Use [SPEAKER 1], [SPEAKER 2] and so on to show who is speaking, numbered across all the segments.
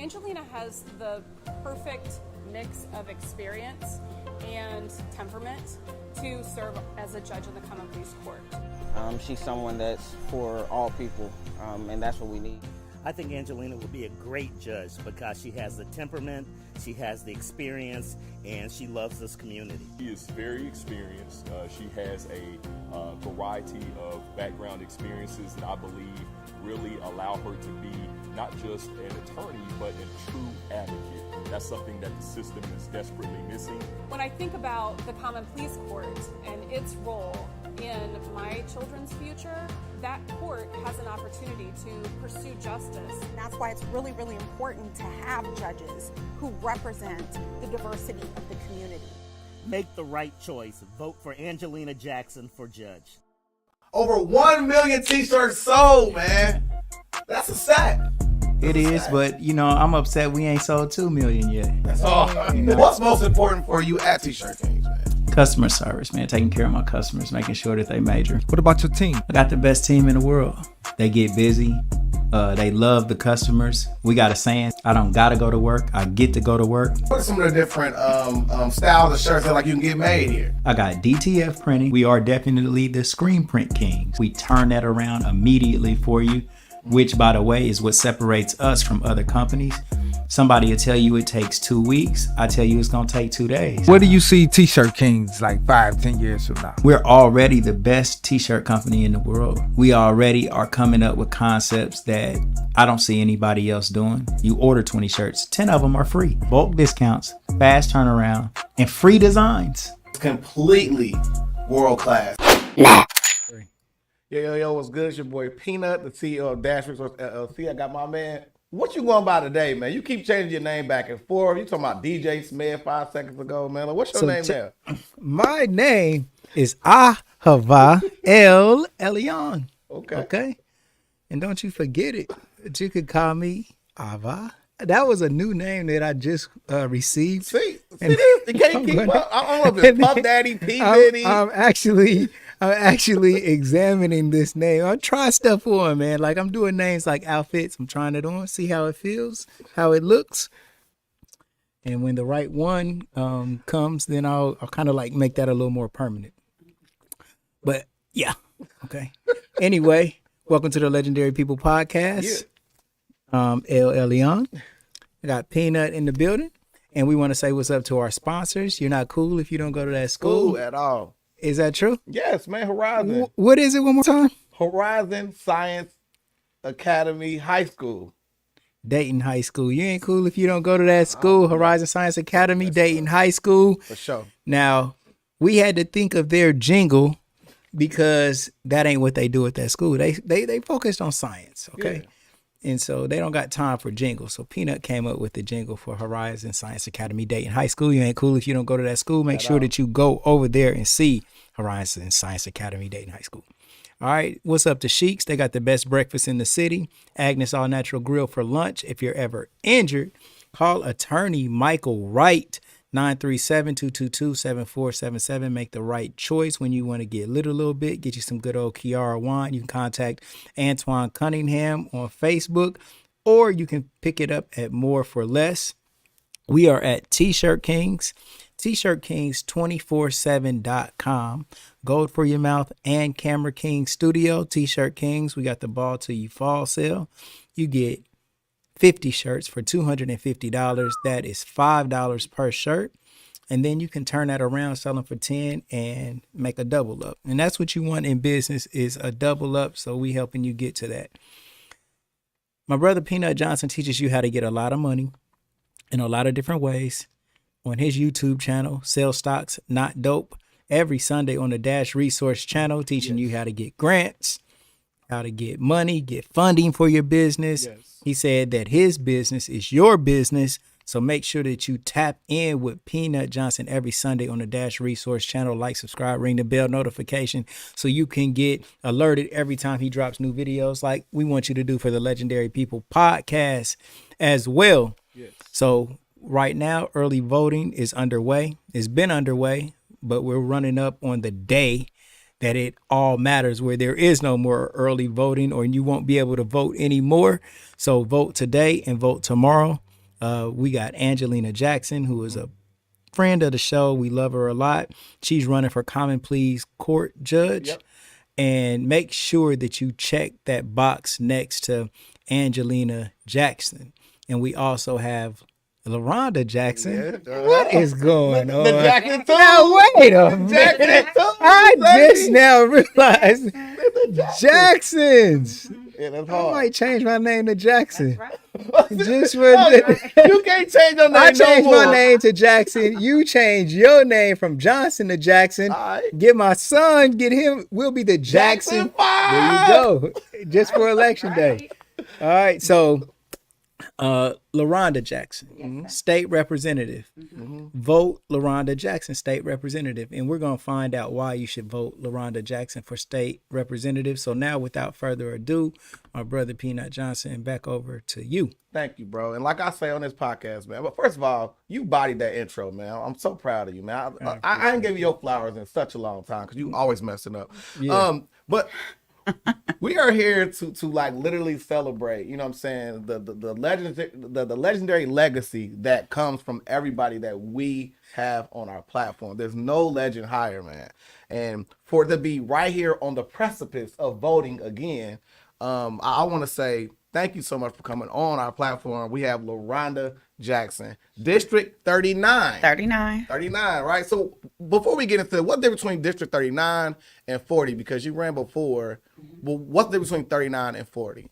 [SPEAKER 1] Angelina has the perfect mix of experience and temperament to serve as a judge in the Common Pleas Court.
[SPEAKER 2] She's someone that's for all people, and that's what we need.
[SPEAKER 3] I think Angelina will be a great judge because she has the temperament, she has the experience, and she loves this community.
[SPEAKER 4] She is very experienced. She has a variety of background experiences that I believe really allow her to be not just an attorney, but a true advocate. That's something that the system is desperately missing.
[SPEAKER 1] When I think about the Common Pleas Court and its role in my children's future, that court has an opportunity to pursue justice.
[SPEAKER 5] And that's why it's really, really important to have judges who represent the diversity of the community.
[SPEAKER 3] Make the right choice. Vote for Angelina Jackson for judge.
[SPEAKER 6] Over 1 million t-shirts sold, man. That's a sack.
[SPEAKER 7] It is, but I'm upset we ain't sold 2 million yet.
[SPEAKER 6] That's all. What's most important for you at T-Shirt Kings, man?
[SPEAKER 7] Customer service, man. Taking care of my customers, making sure that they major.
[SPEAKER 8] What about your team?
[SPEAKER 7] I got the best team in the world. They get busy. They love the customers. We got a saying, I don't gotta go to work, I get to go to work.
[SPEAKER 6] What are some of the different styles of shirts that you can get made here?
[SPEAKER 7] I got DTF printing. We are definitely the screen print kings. We turn that around immediately for you, which, by the way, is what separates us from other companies. Somebody will tell you it takes 2 weeks. I tell you it's gonna take 2 days.
[SPEAKER 8] Where do you see T-Shirt Kings 5-10 years from now?
[SPEAKER 7] We're already the best t-shirt company in the world. We already are coming up with concepts that I don't see anybody else doing. You order 20 shirts, 10 of them are free. Bulk discounts, fast turnaround, and free designs.
[SPEAKER 6] Completely world class. Yo, what's good? It's your boy Peanut, the CEO of Dash Resource LLC. I got my man. What you going by today, man? You keep changing your name back and forth. You talking about DJ Smith 5 seconds ago, man. What's your name there?
[SPEAKER 8] My name is Ahava El Elyon. Okay. And don't you forget it. That you could call me Ava. That was a new name that I just received.
[SPEAKER 6] See, you can't keep up. I don't know if it's Puff Daddy, P. Diddy.
[SPEAKER 8] I'm actually examining this name. I try stuff on, man. I'm doing names like outfits. I'm trying it on, see how it feels, how it looks. And when the right one comes, then I'll kind of make that a little more permanent. But yeah, okay. Anyway, welcome to the Legendary People Podcast. El Elyon. I got Peanut in the building. And we want to say what's up to our sponsors. You're not cool if you don't go to that school.
[SPEAKER 6] At all.
[SPEAKER 8] Is that true?
[SPEAKER 6] Yes, man. Horizon.
[SPEAKER 8] What is it one more time?
[SPEAKER 6] Horizon Science Academy High School.
[SPEAKER 8] Dayton High School. You ain't cool if you don't go to that school. Horizon Science Academy, Dayton High School.
[SPEAKER 6] For sure.
[SPEAKER 8] Now, we had to think of their jingle because that ain't what they do at that school. They focused on science, okay? Yeah. And so they don't got time for jingles. So Peanut came up with the jingle for Horizon Science Academy, Dayton High School. You ain't cool if you don't go to that school. Make sure that you go over there and see Horizon Science Academy, Dayton High School. All right, what's up to Sheiks? They got the best breakfast in the city. Agnes All Natural Grill for lunch. If you're ever injured, call attorney Michael Wright, 937-222-7477. Make the right choice when you want to get lit a little bit. Get you some good old Kiara wine. You can contact Antoine Cunningham on Facebook, or you can pick it up at More for Less. We are at T-Shirt Kings. T-ShirtKings247.com. Gold for Your Mouth and Camera King Studio. T-Shirt Kings. We got the ball till you fall sale. You get 50 shirts for $250. That is $5 per shirt. And then you can turn that around, sell them for 10 and make a double up. And that's what you want in business, is a double up. So we helping you get to that. My brother Peanut Johnson teaches you how to get a lot of money in a lot of different ways on his YouTube channel, Sell Stocks Not Dope, every Sunday on the Dash Resource channel, teaching you how to get grants, how to get money, get funding for your business. Yes. He said that his business is your business. So make sure that you tap in with Peanut Johnson every Sunday on the Dash Resource channel. Like, subscribe, ring the bell notification so you can get alerted every time he drops new videos, like we want you to do for the Legendary People Podcast as well. Yes. So right now, early voting is underway. It's been underway, but we're running up on the day that it all matters, where there is no more early voting or you won't be able to vote anymore. So vote today and vote tomorrow. We got Angelina Jackson, who is a friend of the show. We love her a lot. She's running for Common Pleas Court Judge.
[SPEAKER 6] Yep.
[SPEAKER 8] And make sure that you check that box next to Angelina Jackson. And we also have Leronda Jackson.
[SPEAKER 6] Yeah.
[SPEAKER 8] What is going on?
[SPEAKER 6] The Jackson too.
[SPEAKER 8] Now, wait a minute.
[SPEAKER 6] Jackson too.
[SPEAKER 8] I just now realized Jacksons.
[SPEAKER 6] Yeah, that's
[SPEAKER 8] I
[SPEAKER 6] hard.
[SPEAKER 8] might change my name to Jackson. Just for
[SPEAKER 6] You can't change your name.
[SPEAKER 8] I changed
[SPEAKER 6] no more.
[SPEAKER 8] my name to Jackson. You change your name from Johnson to Jackson.
[SPEAKER 6] All right.
[SPEAKER 8] Get my son. Get him. We'll be the Jackson. There you go. Just for election day. All right. So, LaRonda Jackson, state representative. Vote LaRonda Jackson, state representative. And we're going to find out why you should vote LaRonda Jackson for state representative. So now, without further ado, my brother Peanut Johnson, back over to you.
[SPEAKER 6] Thank you, bro. And like I say on this podcast, man. But first of all, you bodied that intro, man. I'm so proud of you, man. I ain't give you your flowers in such a long time because you always messing up.
[SPEAKER 8] Yeah.
[SPEAKER 6] But we are here to like literally celebrate. You know what I'm saying? The legendary legacy that comes from everybody that we have on our platform. There's no legend higher, man. And for it to be right here on the precipice of voting again, I want to say thank you so much for coming on our platform. We have LaRonda Jackson, District 39.
[SPEAKER 9] 39.
[SPEAKER 6] 39, right? So before we get into what's the difference between District 39 and 40, because you ran before, well, what's the difference between 39 and 40?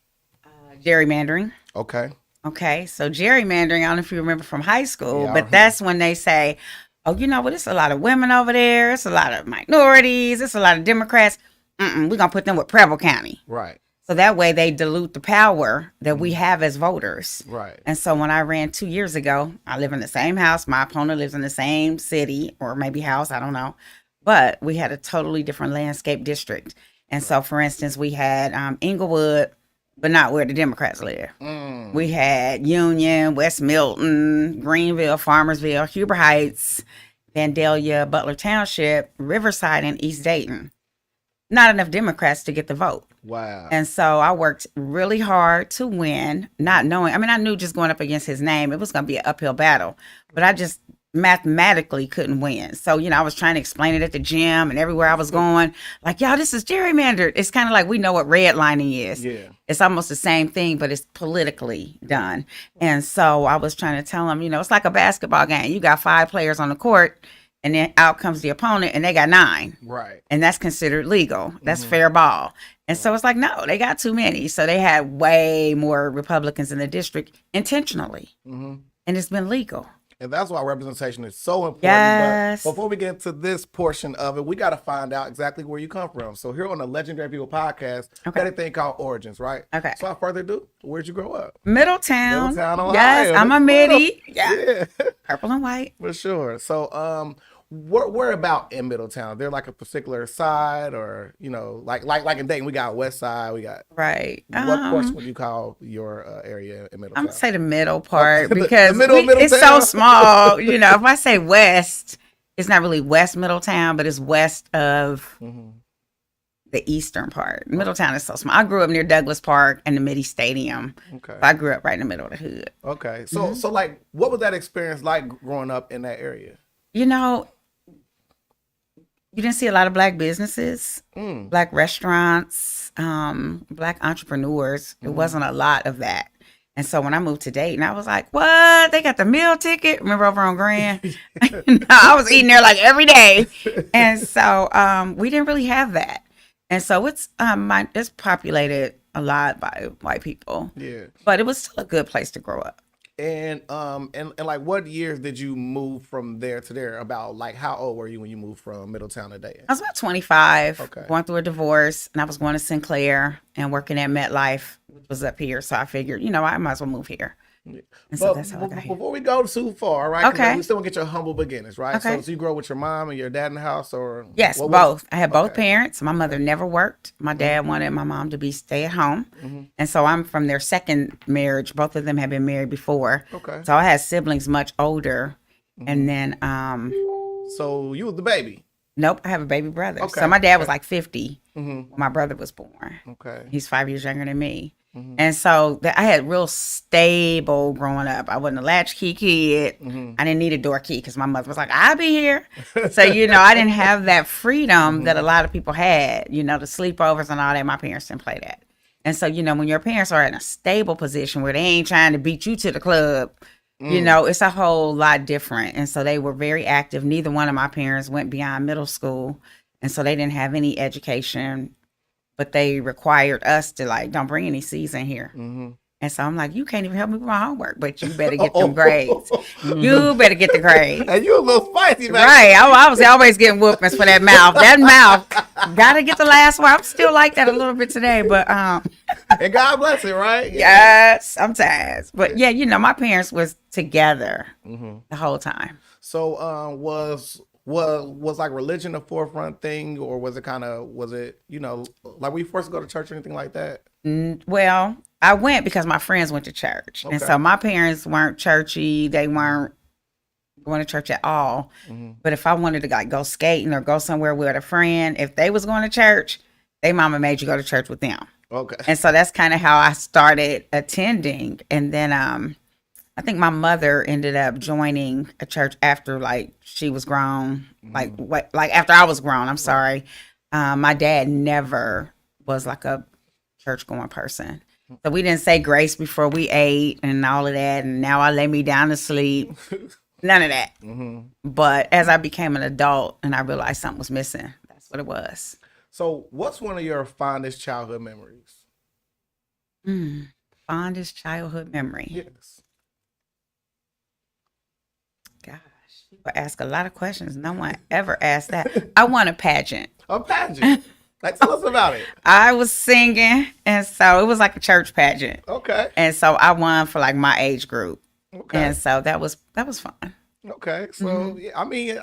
[SPEAKER 9] Gerrymandering.
[SPEAKER 6] Okay.
[SPEAKER 9] Okay, so gerrymandering, I don't know if you remember from high school,
[SPEAKER 6] Yeah,
[SPEAKER 9] but that's when they say, oh, you know what, it's a lot of women over there, it's a lot of minorities, it's a lot of Democrats. We're going to put them with Preble County.
[SPEAKER 6] Right.
[SPEAKER 9] So that way they dilute the power that we have as voters.
[SPEAKER 6] Right.
[SPEAKER 9] And so when I ran 2 years ago, I live in the same house. My opponent lives in the same city or maybe house. I don't know. But we had a totally different landscape district. And so, for instance, we had Inglewood, but not where the Democrats live. We had Union, West Milton, Greenville, Farmersville, Huber Heights, Vandalia, Butler Township, Riverside, and East Dayton. Not enough Democrats to get the vote.
[SPEAKER 6] Wow.
[SPEAKER 9] And so I worked really hard to win, not knowing. I mean, I knew just going up against his name, it was going to be an uphill battle, but I just mathematically couldn't win. So, you know, I was trying to explain it at the gym and everywhere I was going, like, y'all, this is gerrymandered. It's kind of like we know what redlining is.
[SPEAKER 6] Yeah.
[SPEAKER 9] It's almost the same thing, but it's politically done. And so I was trying to tell them, you know, it's like a basketball game. You got 5 players on the court, and then out comes the opponent, and they got 9.
[SPEAKER 6] Right.
[SPEAKER 9] And that's considered legal. That's fair ball. And so it's like, no, they got too many. So they had way more Republicans in the district intentionally. And it's been legal.
[SPEAKER 6] And that's why representation is so important.
[SPEAKER 9] Yes.
[SPEAKER 6] But before we get into this portion of it, we got to find out exactly where you come from. So here on the Legendary People podcast, got a thing called Origins, right?
[SPEAKER 9] Okay.
[SPEAKER 6] So without further ado, where'd you grow up?
[SPEAKER 9] Middletown.
[SPEAKER 6] Middletown, Ohio.
[SPEAKER 9] Yes, I'm a midi.
[SPEAKER 6] Yeah.
[SPEAKER 9] Purple and white.
[SPEAKER 6] For sure. So, where about in Middletown? They're like a particular side, or you know, like in Dayton, we got West Side, we got
[SPEAKER 9] Right.
[SPEAKER 6] What portion would you call your area in Middletown?
[SPEAKER 9] I'm gonna say the middle part
[SPEAKER 6] The
[SPEAKER 9] because
[SPEAKER 6] middle of
[SPEAKER 9] it's so
[SPEAKER 6] Middletown?
[SPEAKER 9] small. You know, if I say west, it's not really West Middletown, but it's west of the eastern part. Middletown is so small. I grew up near Douglas Park and the Midi Stadium.
[SPEAKER 6] Okay.
[SPEAKER 9] So I grew up right in the middle of the hood.
[SPEAKER 6] Okay. So like, what was that experience like growing up in that area?
[SPEAKER 9] You know, you didn't see a lot of black businesses, black restaurants, black entrepreneurs. It wasn't a lot of that. And so when I moved to Dayton, I was like, what? They got the meal ticket? Remember over on Grand? I was eating there like every day. And so we didn't really have that. And so it's populated a lot by white people.
[SPEAKER 6] Yeah.
[SPEAKER 9] But it was still a good place to grow up.
[SPEAKER 6] And like, what years did you move from there to there? About like, how old were you when you moved from Middletown to Dayton?
[SPEAKER 9] I was about 25,
[SPEAKER 6] Okay.
[SPEAKER 9] going through a divorce, and I was going to Sinclair and working at MetLife, which was up here. So I figured, you know, I might as well move here. And so that's how I got here.
[SPEAKER 6] Before we go too far, right? 'cause
[SPEAKER 9] Okay.
[SPEAKER 6] we still want to get your humble beginnings, right?
[SPEAKER 9] Okay.
[SPEAKER 6] So you grew up with your mom and your dad in the house, or
[SPEAKER 9] Yes,
[SPEAKER 6] what
[SPEAKER 9] both. I had both
[SPEAKER 6] Okay.
[SPEAKER 9] parents. My mother never worked. My dad wanted my mom to be stay at home. And so I'm from their second marriage. Both of them had been married before.
[SPEAKER 6] Okay.
[SPEAKER 9] So I had siblings much older. And then,
[SPEAKER 6] So you was the baby.
[SPEAKER 9] nope, I have a baby brother.
[SPEAKER 6] Okay.
[SPEAKER 9] So my dad was like 50
[SPEAKER 6] Mm-hmm.
[SPEAKER 9] when my brother was born.
[SPEAKER 6] Okay.
[SPEAKER 9] He's 5 years younger than me. And so I had real stable growing up. I wasn't a latchkey kid. I didn't need a door key because my mother was like, I'll be here. So, you know, I didn't have that freedom that a lot of people had, you know, the sleepovers and all that. My parents didn't play that. And so, you know, when your parents are in a stable position where they ain't trying to beat you to the club, you know, it's a whole lot different. And so they were very active. Neither one of my parents went beyond middle school. And so they didn't have any education, but they required us to like, don't bring any C's in here. And so I'm like, you can't even help me with my homework, but you better get them grades. You better get the grades.
[SPEAKER 6] And you a little spicy, man.
[SPEAKER 9] Right. I was always getting whoopings for that mouth. That mouth, gotta get the last one. I'm still like that a little bit today, but
[SPEAKER 6] and God bless it, right?
[SPEAKER 9] Yes, sometimes. But yeah, you know, my parents was together the whole time.
[SPEAKER 6] So was like religion a forefront thing, or was it, you know, like were you forced to go to church or anything like that?
[SPEAKER 9] Well, I went because my friends went to church.
[SPEAKER 6] Okay.
[SPEAKER 9] And so my parents weren't churchy. They weren't going to church at all. But if I wanted to like go skating or go somewhere with a friend, if they was going to church, they mama made you go to church with them.
[SPEAKER 6] Okay.
[SPEAKER 9] And so that's kind of how I started attending. And then I think my mother ended up joining a church after like she was grown, like after I was grown. I'm sorry. My dad never was like a church going person. So we didn't say grace before we ate and all of that. And now I lay me down to sleep. None of that. But as I became an adult and I realized something was missing, that's what it was.
[SPEAKER 6] So what's one of your fondest childhood memories?
[SPEAKER 9] Fondest childhood memory.
[SPEAKER 6] Yes.
[SPEAKER 9] Gosh, people ask a lot of questions. No one ever asked that. I won a pageant.
[SPEAKER 6] A pageant. Like, tell us about it.
[SPEAKER 9] I was singing, and so it was like a church pageant.
[SPEAKER 6] Okay.
[SPEAKER 9] And so I won for like my age group.
[SPEAKER 6] Okay.
[SPEAKER 9] And so that was fun.
[SPEAKER 6] Okay. So yeah, I mean,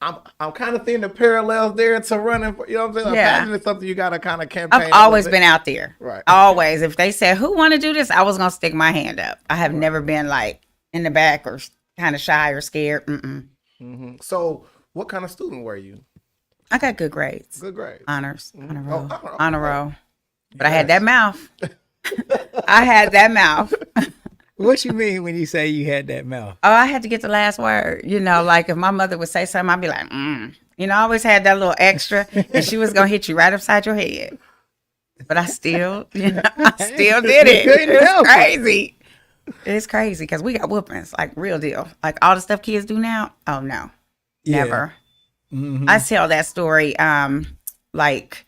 [SPEAKER 6] I'm kind of seeing the parallels there to running. For, you know what I'm saying?
[SPEAKER 9] Yeah.
[SPEAKER 6] A pageant is something you got to kind of campaign.
[SPEAKER 9] I've always been out there.
[SPEAKER 6] Right.
[SPEAKER 9] Always. If they said, who want to do this? I was going to stick my hand up. I have never been like in the back or kind of shy or scared.
[SPEAKER 6] So what kind of student were you?
[SPEAKER 9] I got good grades.
[SPEAKER 6] Good grades.
[SPEAKER 9] Honors. Honor roll.
[SPEAKER 6] Oh,
[SPEAKER 9] honor roll. But I had that mouth. I had that mouth.
[SPEAKER 8] What you mean when you say you had that mouth?
[SPEAKER 9] Oh, I had to get the last word. You know, like if my mother would say something, I'd be like, You know, I always had that little extra, and she was going to hit you right upside your head. But I still, you know, I still did it. It's crazy. It's crazy because we got whoopings, like real deal. Like all the stuff kids do now. Oh, no.
[SPEAKER 8] Yeah.
[SPEAKER 9] Never. I tell that story like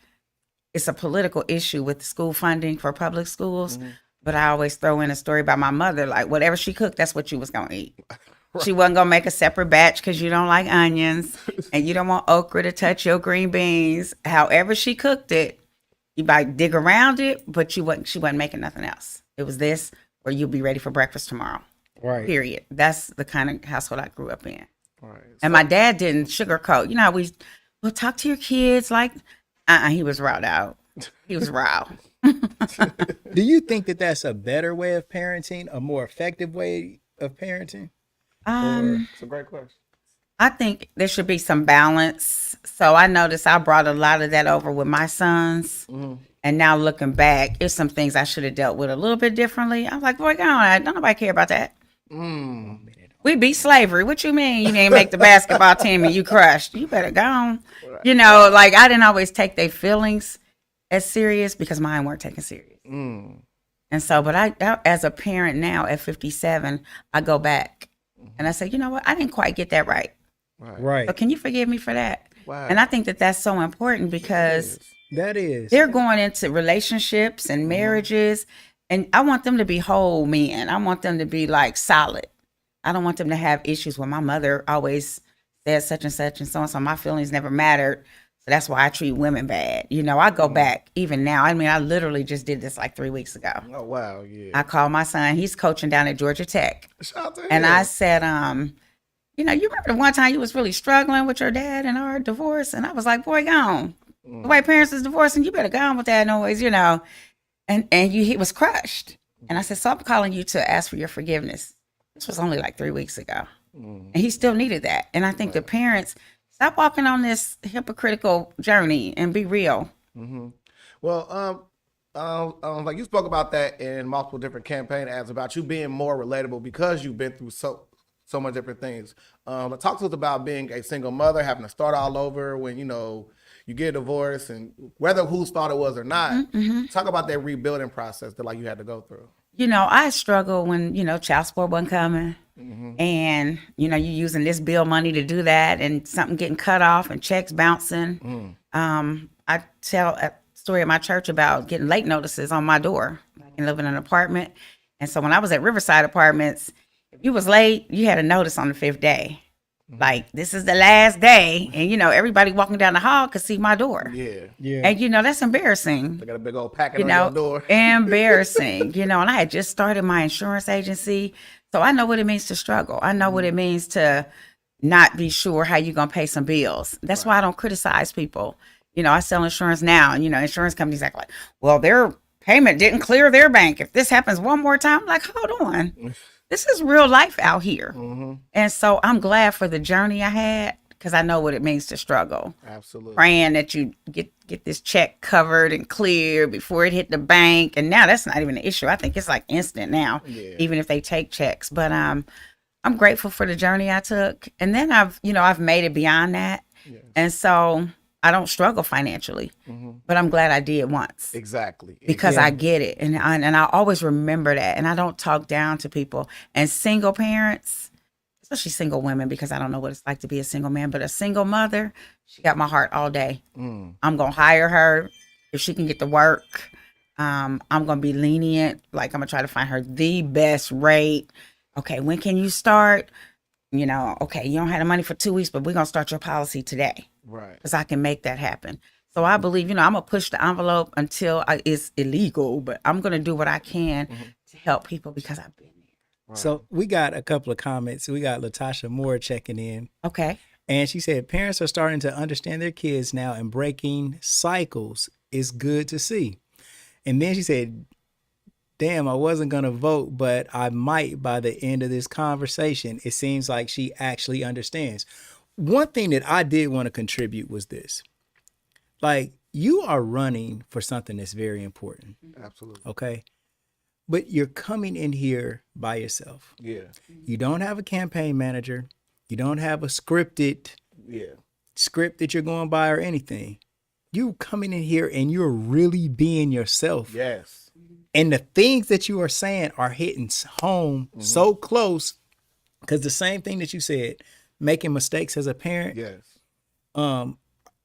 [SPEAKER 9] it's a political issue with school funding for public schools. But I always throw in a story about my mother, like whatever she cooked, that's what you was going to eat. Right. She wasn't going to make a separate batch because you don't like onions and you don't want okra to touch your green beans. However she cooked it, you might dig around it, but she wasn't making nothing else. It was this or you'll be ready for breakfast tomorrow. Right. Period. That's the kind of household I grew up in. Right. And my dad didn't sugarcoat. You know how we'll talk to your kids like, he was rawed out. He was raw.
[SPEAKER 8] Do you think that that's a better way of parenting, a more effective way of parenting?
[SPEAKER 6] It's a great question.
[SPEAKER 9] I think there should be some balance. So I noticed I brought a lot of that over with my sons. And now looking back, it's some things I should have dealt with a little bit differently. I'm like, boy, go on. Don't nobody care about that. We beat slavery. What you mean you didn't make the basketball team and you crushed? You better go on. Right. You know, like I didn't always take their feelings as serious because mine weren't taken serious. And so, but I as a parent now at 57, I go back and I say, you know what? I didn't quite get that right. Right. So can you forgive me for that? Wow. And I think that that's so important because they're going into relationships and marriages, and I want them to be whole men. I want them to be like solid. I don't want them to have issues where my mother always said such and such and so and so. My feelings never mattered. So that's why I treat women bad. You know, I go back even now. I mean, I literally just did this like 3 weeks ago.
[SPEAKER 6] Oh, wow. Yeah.
[SPEAKER 9] I called my son. He's coaching down at Georgia Tech.
[SPEAKER 6] Shout out to him.
[SPEAKER 9] And I said, you know, you remember the one time you was really struggling with your dad and our divorce? And I was like, boy, go on. The way parents is divorcing, you better go on with that noise, you know. And he was crushed. And I said, so I'm calling you to ask for your forgiveness. This was only like 3 weeks ago. And he still needed that. And I think the parents, stop walking on this hypocritical journey and be real.
[SPEAKER 6] Well, Like you spoke about that in multiple different campaign ads about you being more relatable because you've been through so much different things. Talk to us about being a single mother, having to start all over when you get a divorce, and whether whose fault it was or not. Talk about that rebuilding process that like you had to go through.
[SPEAKER 9] I struggled when, child support wasn't coming. And, you using this bill money to do that and something getting cut off and checks bouncing. I tell a story at my church about getting late notices on my door and living in an apartment. And so when I was at Riverside Apartments, if you was late, you had a notice on the 5th day. Like, this is the last day. And, everybody walking down the hall could see my door.
[SPEAKER 6] Yeah.
[SPEAKER 9] And, that's embarrassing.
[SPEAKER 6] They got a big old packet on your door.
[SPEAKER 9] Embarrassing, and I had just started my insurance agency. So I know what it means to struggle. I know what it means to not be sure how you're going to pay some bills. That's why I don't criticize people. I sell insurance now, and, insurance companies act like, well, their payment didn't clear their bank. If this happens one more time, I'm like, hold on. This is real life out here. And so I'm glad for the journey I had because I know what it means to struggle.
[SPEAKER 6] Absolutely. Praying
[SPEAKER 9] that you get this check covered and clear before it hit the bank. And now that's not even an issue. I think it's like instant now, even if they take checks. But I'm grateful for the journey I took. And then I've made it beyond that. Yes. And so I don't struggle financially, but I'm glad I did once.
[SPEAKER 6] Exactly.
[SPEAKER 9] Because I get it. And I always remember that. And I don't talk down to people. And single parents, especially single women, because I don't know what it's like to be a single man, but a single mother, she got my heart all day. I'm going to hire her if she can get to work. I'm going to be lenient. Like, I'm going to try to find her the best rate. Okay, when can you start? Okay, you don't have the money for 2 weeks, but we're going to start your policy today.
[SPEAKER 6] Right.
[SPEAKER 9] Because I can make that happen. So I believe, I'm going to push the envelope until it's illegal, but I'm going to do what I can to help people because I've been there.
[SPEAKER 8] Right. So we got a couple of comments. We got Latasha Moore checking in.
[SPEAKER 9] Okay.
[SPEAKER 8] And she said, parents are starting to understand their kids now and breaking cycles is good to see. And then she said, damn, I wasn't going to vote, but I might by the end of this conversation. It seems like she actually understands. One thing that I did want to contribute was this. Like, you are running for something that's very important.
[SPEAKER 6] Absolutely.
[SPEAKER 8] Okay. But you're coming in here by yourself.
[SPEAKER 6] Yeah.
[SPEAKER 8] You don't have a campaign manager. You don't have a script that you're going by or anything. You coming in here and you're really being yourself.
[SPEAKER 6] Yes.
[SPEAKER 8] And the things that you are saying are hitting home so close. Because the same thing that you said, making mistakes as a parent.
[SPEAKER 6] Yes.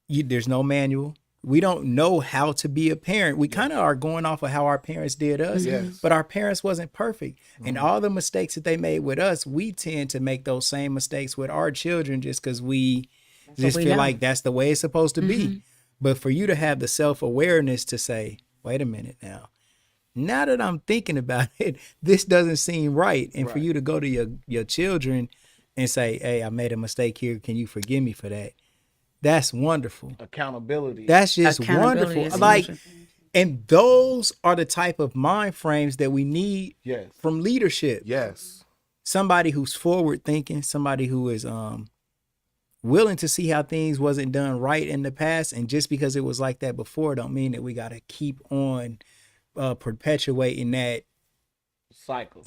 [SPEAKER 8] There's no manual. We don't know how to be a parent. We kind of are going off of how our parents did us, but our parents wasn't perfect. And all the mistakes that they made with us, we tend to make those same mistakes with our children just because we just feel like that's the way it's supposed to be. But for you to have the self-awareness to say, wait a minute now that I'm thinking about it, this doesn't seem right. And for you to go to your children and say, hey, I made a mistake here. Can you forgive me for that? That's wonderful.
[SPEAKER 6] Accountability.
[SPEAKER 8] That's just wonderful. Like, and those are the type of mind frames that we need from leadership.
[SPEAKER 6] Yes.
[SPEAKER 8] Somebody who's forward thinking, somebody who is willing to see how things wasn't done right in the past. And just because it was like that before, don't mean that we got to keep on perpetuating that cycle,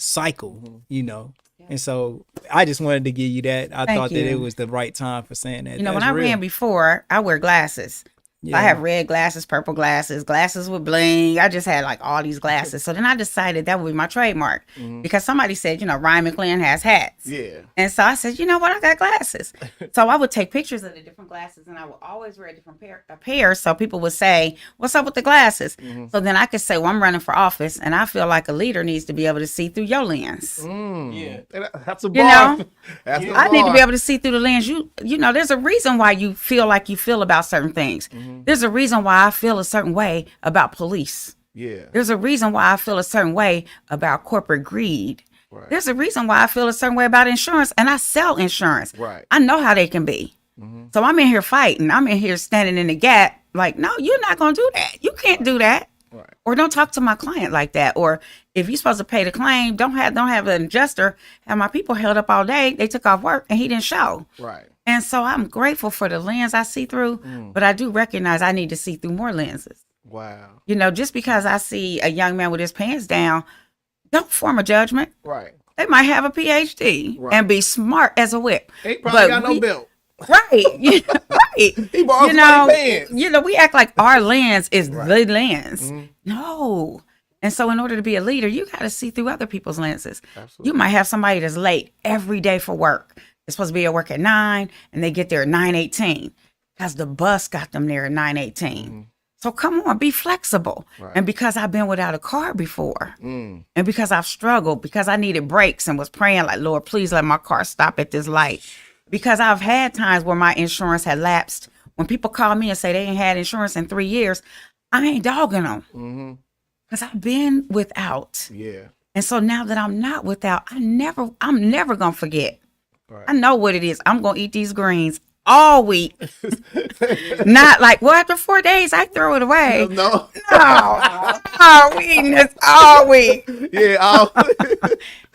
[SPEAKER 8] And so I just wanted to give you that. I thought that it was the right time for saying that.
[SPEAKER 9] When I ran before, I wear glasses. Yeah. I have red glasses, purple glasses, glasses with bling. I just had like all these glasses. So then I decided that would be my trademark because somebody said, Ryan McClellan has hats.
[SPEAKER 6] Yeah.
[SPEAKER 9] And so I said, you know what? I got glasses. So I would take pictures of the different glasses and I would always wear a different pair. So people would say, what's up with the glasses? So then I could say, well, I'm running for office and I feel like a leader needs to be able to see through your lens.
[SPEAKER 6] Yeah. That's a bar.
[SPEAKER 9] I need to be able to see through the lens. There's a reason why you feel like you feel about certain things. There's a reason why I feel a certain way about police.
[SPEAKER 6] Yeah.
[SPEAKER 9] There's a reason why I feel a certain way about corporate greed. Right. There's a reason why I feel a certain way about insurance, and I sell insurance.
[SPEAKER 6] Right.
[SPEAKER 9] I know how they can be. So I'm in here fighting. I'm in here standing in the gap like, no, you're not going to do that. You can't do that. Right. Or don't talk to my client like that. Or if you're supposed to pay the claim, don't have an adjuster. Have my people held up all day. They took off work and he didn't show.
[SPEAKER 6] Right.
[SPEAKER 9] And so I'm grateful for the lens I see through, but I do recognize I need to see through more lenses.
[SPEAKER 6] Wow.
[SPEAKER 9] You know, just because I see a young man with his pants down, don't form a judgment.
[SPEAKER 6] Right.
[SPEAKER 9] They might have a PhD
[SPEAKER 6] Right.
[SPEAKER 9] and be smart as a whip.
[SPEAKER 6] He probably got no belt.
[SPEAKER 9] Right. Right.
[SPEAKER 6] He borrowed somebody's pants.
[SPEAKER 9] We act like our lens is
[SPEAKER 6] Right.
[SPEAKER 9] the lens. No. And so in order to be a leader, you got to see through other people's lenses.
[SPEAKER 6] Absolutely.
[SPEAKER 9] You might have somebody that's late every day for work. They're supposed to be at work at 9 and they get there at 9:18 because the bus got them there at 9:18. So come on, be flexible.
[SPEAKER 6] Right.
[SPEAKER 9] And because I've been without a car before, and because I've struggled, because I needed brakes and was praying like, Lord, please let my car stop at this light. Because I've had times where my insurance had lapsed. When people call me and say they ain't had insurance in 3 years, I ain't dogging them. Because I've been without.
[SPEAKER 6] Yeah.
[SPEAKER 9] And so now that I'm not without, I'm never going to forget.
[SPEAKER 6] Right.
[SPEAKER 9] I know what it is. I'm going to eat these greens all week. Not like, well, after 4 days, I throw it away.
[SPEAKER 6] No.
[SPEAKER 9] No, we eating this all week.
[SPEAKER 6] Yeah.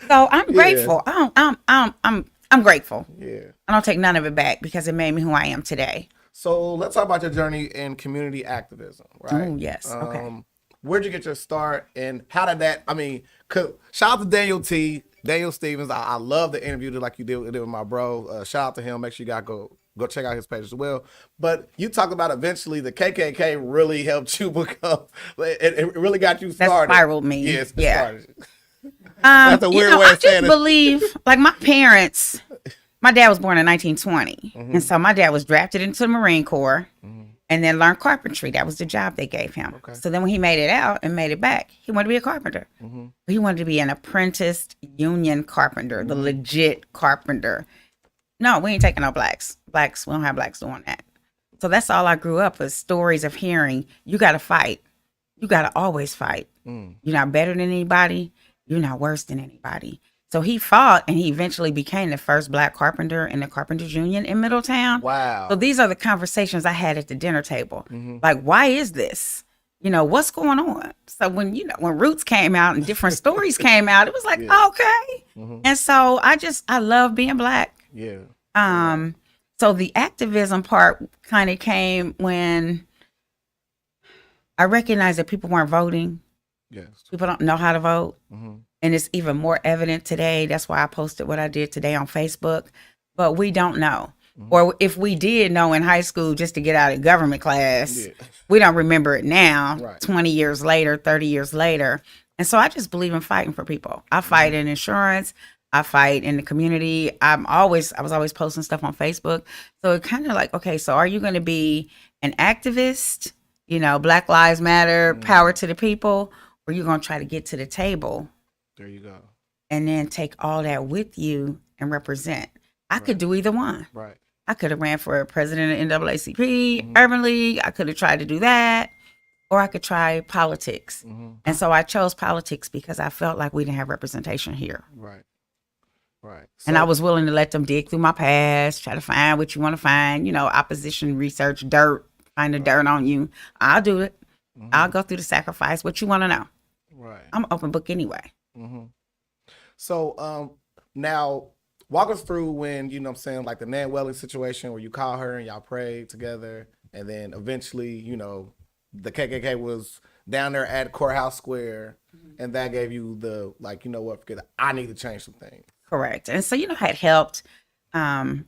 [SPEAKER 9] So I'm grateful. I'm grateful.
[SPEAKER 6] Yeah.
[SPEAKER 9] I don't take none of it back because it made me who I am today.
[SPEAKER 6] So let's talk about your journey in community activism, right?
[SPEAKER 9] Oh, yes. Okay.
[SPEAKER 6] Where'd you get your start, and how did that? I mean, shout out to Daniel Stevens. I love the interview like you did with my bro. Shout out to him. Make sure you guys go check out his page as well. But you talked about eventually the KKK really helped you become. It really got you started.
[SPEAKER 9] That spiraled me.
[SPEAKER 6] Yes,
[SPEAKER 9] yeah.
[SPEAKER 6] Started. That's a weird way of saying
[SPEAKER 9] I
[SPEAKER 6] it.
[SPEAKER 9] just believe, like my parents. My dad was born in 1920, and so my dad was drafted into the Marine Corps. And then learned carpentry. That was the job they gave him. Okay. So then when he made it out and made it back, he wanted to be a carpenter. He wanted to be an apprenticed union carpenter, the legit carpenter. No, we ain't taking no blacks. We don't have blacks doing that. So that's all I grew up with, stories of hearing, you got to fight. You got to always fight. You're not better than anybody. You're not worse than anybody. So he fought, and he eventually became the first black carpenter in the Carpenters Union in Middletown.
[SPEAKER 6] Wow.
[SPEAKER 9] So these are the conversations I had at the dinner table. Like, why is this? You know, what's going on? So when Roots came out and different stories came out, it was like, okay. And so I love being black.
[SPEAKER 6] Yeah.
[SPEAKER 9] So the activism part kind of came when I recognized that people weren't voting.
[SPEAKER 6] Yes.
[SPEAKER 9] People don't know how to vote. And it's even more evident today. That's why I posted what I did today on Facebook. But we don't know. Or if we did know in high school just to get out of government class, we don't remember it now, 20 years later, 30 years later. And so I just believe in fighting for people. I fight in insurance. I fight in the community. I was always posting stuff on Facebook. So it kind of like, okay, so are you going to be an activist? You know, Black Lives Matter, power to the people, or you going to try to get to the table?
[SPEAKER 6] There you go.
[SPEAKER 9] And then take all that with you and represent. I could do either one.
[SPEAKER 6] Right.
[SPEAKER 9] I could have ran for president of NAACP, Urban League. I could have tried to do that. Or I could try politics. And so I chose politics because I felt like we didn't have representation here.
[SPEAKER 6] Right. Right.
[SPEAKER 9] And I was willing to let them dig through my past, try to find what you want to find, opposition research, dirt, find the dirt on you. I'll do it. I'll go through the sacrifice. What you want to know?
[SPEAKER 6] Right.
[SPEAKER 9] I'm an open book anyway.
[SPEAKER 6] So now walk us through when, like the Nan Welling situation where you call her and y'all prayed together, and then eventually, the KKK was down there at Courthouse Square, and that gave you the, forget it, I need to change some things.
[SPEAKER 9] Correct. And so, I had helped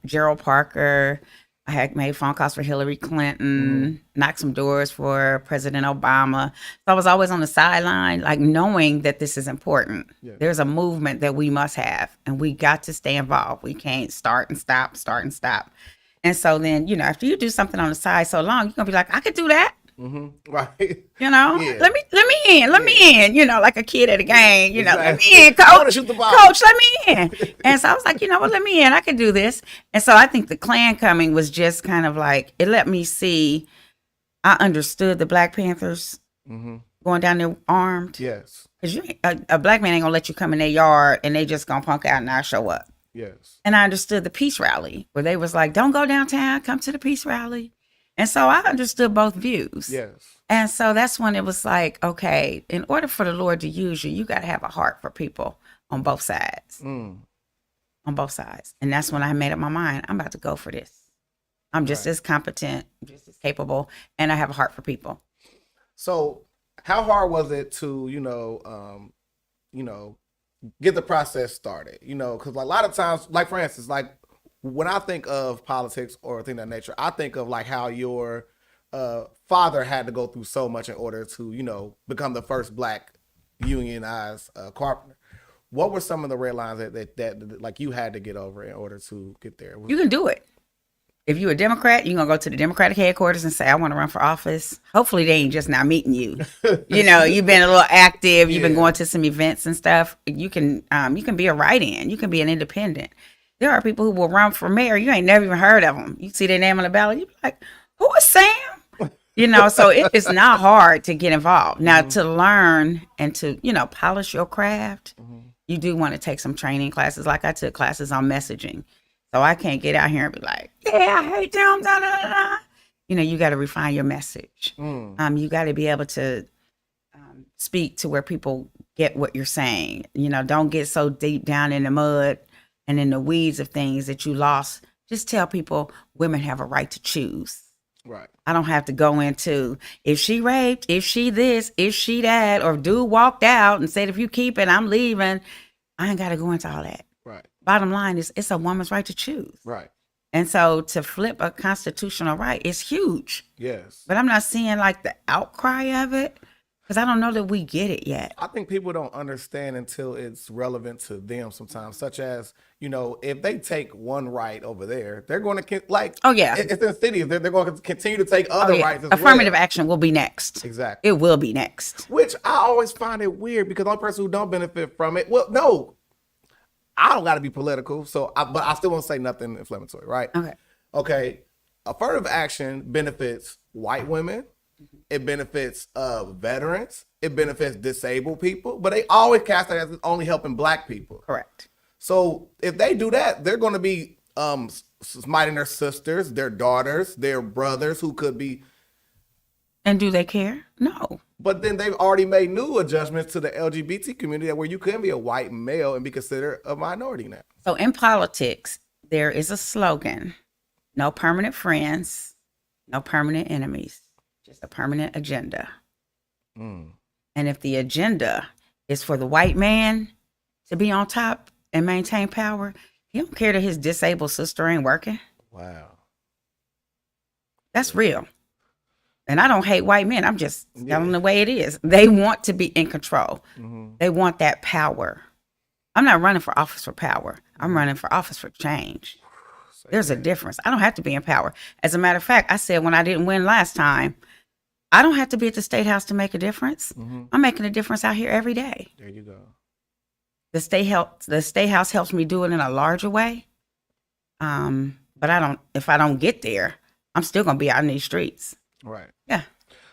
[SPEAKER 9] Gerald Parker. I had made phone calls for Hillary Clinton, knocked some doors for President Obama. So I was always on the sideline, like knowing that this is important. Yeah. There's a movement that we must have, and we got to stay involved. We can't start and stop. And so then, after you do something on the side so long, you're going to be like, I could do that.
[SPEAKER 6] Right.
[SPEAKER 9] Let me in, like a kid at a game,
[SPEAKER 6] exactly.
[SPEAKER 9] Let me in, coach.
[SPEAKER 6] I want to shoot the ball.
[SPEAKER 9] Coach, let me in. And so I was like, let me in. I can do this. And so I think the Klan coming was just kind of like, it let me see, I understood the Black Panthers going down there armed.
[SPEAKER 6] Yes.
[SPEAKER 9] Because a black man ain't going to let you come in their yard and they just going to punk out and I show up.
[SPEAKER 6] Yes.
[SPEAKER 9] And I understood the peace rally where they was like, don't go downtown, come to the peace rally. And so I understood both views.
[SPEAKER 6] Yes.
[SPEAKER 9] And so that's when it was like, okay, in order for the Lord to use you, you got to have a heart for people on both sides. On both sides. And that's when I made up my mind. I'm about to go for this. I'm just as competent, just as capable, and I have a heart for people.
[SPEAKER 6] So how hard was it to, get the process started? Because a lot of times, like for instance, like when I think of politics or things of that nature, I think of like how your father had to go through so much in order to, become the first black unionized carpenter. What were some of the red lines that like you had to get over in order to get there?
[SPEAKER 9] You can do it. If you're a Democrat, you're going to go to the Democratic headquarters and say, I want to run for office. Hopefully they ain't just now meeting you. You've been a little active. You've been going to some events and stuff. You can be a write-in. You can be an independent. There are people who will run for mayor. You ain't never even heard of them. You see their name on the ballot. You be like, who is Sam? So it's not hard to get involved. Now, to learn and to, polish your craft, you do want to take some training classes. Like I took classes on messaging. So I can't get out here and be like, yeah, I hate them, da, da, da, da. You got to refine your message. You got to be able to speak to where people get what you're saying. Don't get so deep down in the mud and in the weeds of things that you lost. Just tell people women have a right to choose.
[SPEAKER 6] Right.
[SPEAKER 9] I don't have to go into if she raped, if she this, if she that, or dude walked out and said, if you keep it, I'm leaving. I ain't got to go into all that.
[SPEAKER 6] Right.
[SPEAKER 9] Bottom line is it's a woman's right to choose.
[SPEAKER 6] Right.
[SPEAKER 9] And so to flip a constitutional right is huge.
[SPEAKER 6] Yes.
[SPEAKER 9] But I'm not seeing like the outcry of it because I don't know that we get it yet.
[SPEAKER 6] I think people don't understand until it's relevant to them sometimes, such as, if they take one right over there, they're going to
[SPEAKER 9] oh yeah,
[SPEAKER 6] it's in cities. They're going to continue to take other rights as
[SPEAKER 9] Affirmative
[SPEAKER 6] well.
[SPEAKER 9] action will be next.
[SPEAKER 6] Exactly.
[SPEAKER 9] It will be next.
[SPEAKER 6] Which I always find it weird because the only person who don't benefit from it, well, no, I don't got to be political, but I still won't say nothing inflammatory, right? Okay. Affirmative action benefits white women. It benefits veterans. It benefits disabled people, but they always cast it as it's only helping black people.
[SPEAKER 9] Correct.
[SPEAKER 6] So if they do that, they're going to be smiting their sisters, their daughters, their brothers who could be.
[SPEAKER 9] And do they care? No.
[SPEAKER 6] But then they've already made new adjustments to the LGBT community where you can be a white male and be considered a minority now.
[SPEAKER 9] So in politics, there is a slogan: no permanent friends, no permanent enemies, just a permanent agenda. And if the agenda is for the white man to be on top and maintain power, he don't care that his disabled sister ain't working.
[SPEAKER 6] Wow.
[SPEAKER 9] That's real. And I don't hate white men. I'm just telling the way it is. They want to be in control. They want that power. I'm not running for office for power. I'm running for office for change. There's a difference. I don't have to be in power. As a matter of fact, I said when I didn't win last time, I don't have to be at the State House to make a difference. I'm making a difference out here every day.
[SPEAKER 6] There you go.
[SPEAKER 9] The State House helps me do it in a larger way. But if I don't get there, I'm still gonna be out in these streets.
[SPEAKER 6] Right.
[SPEAKER 9] Yeah.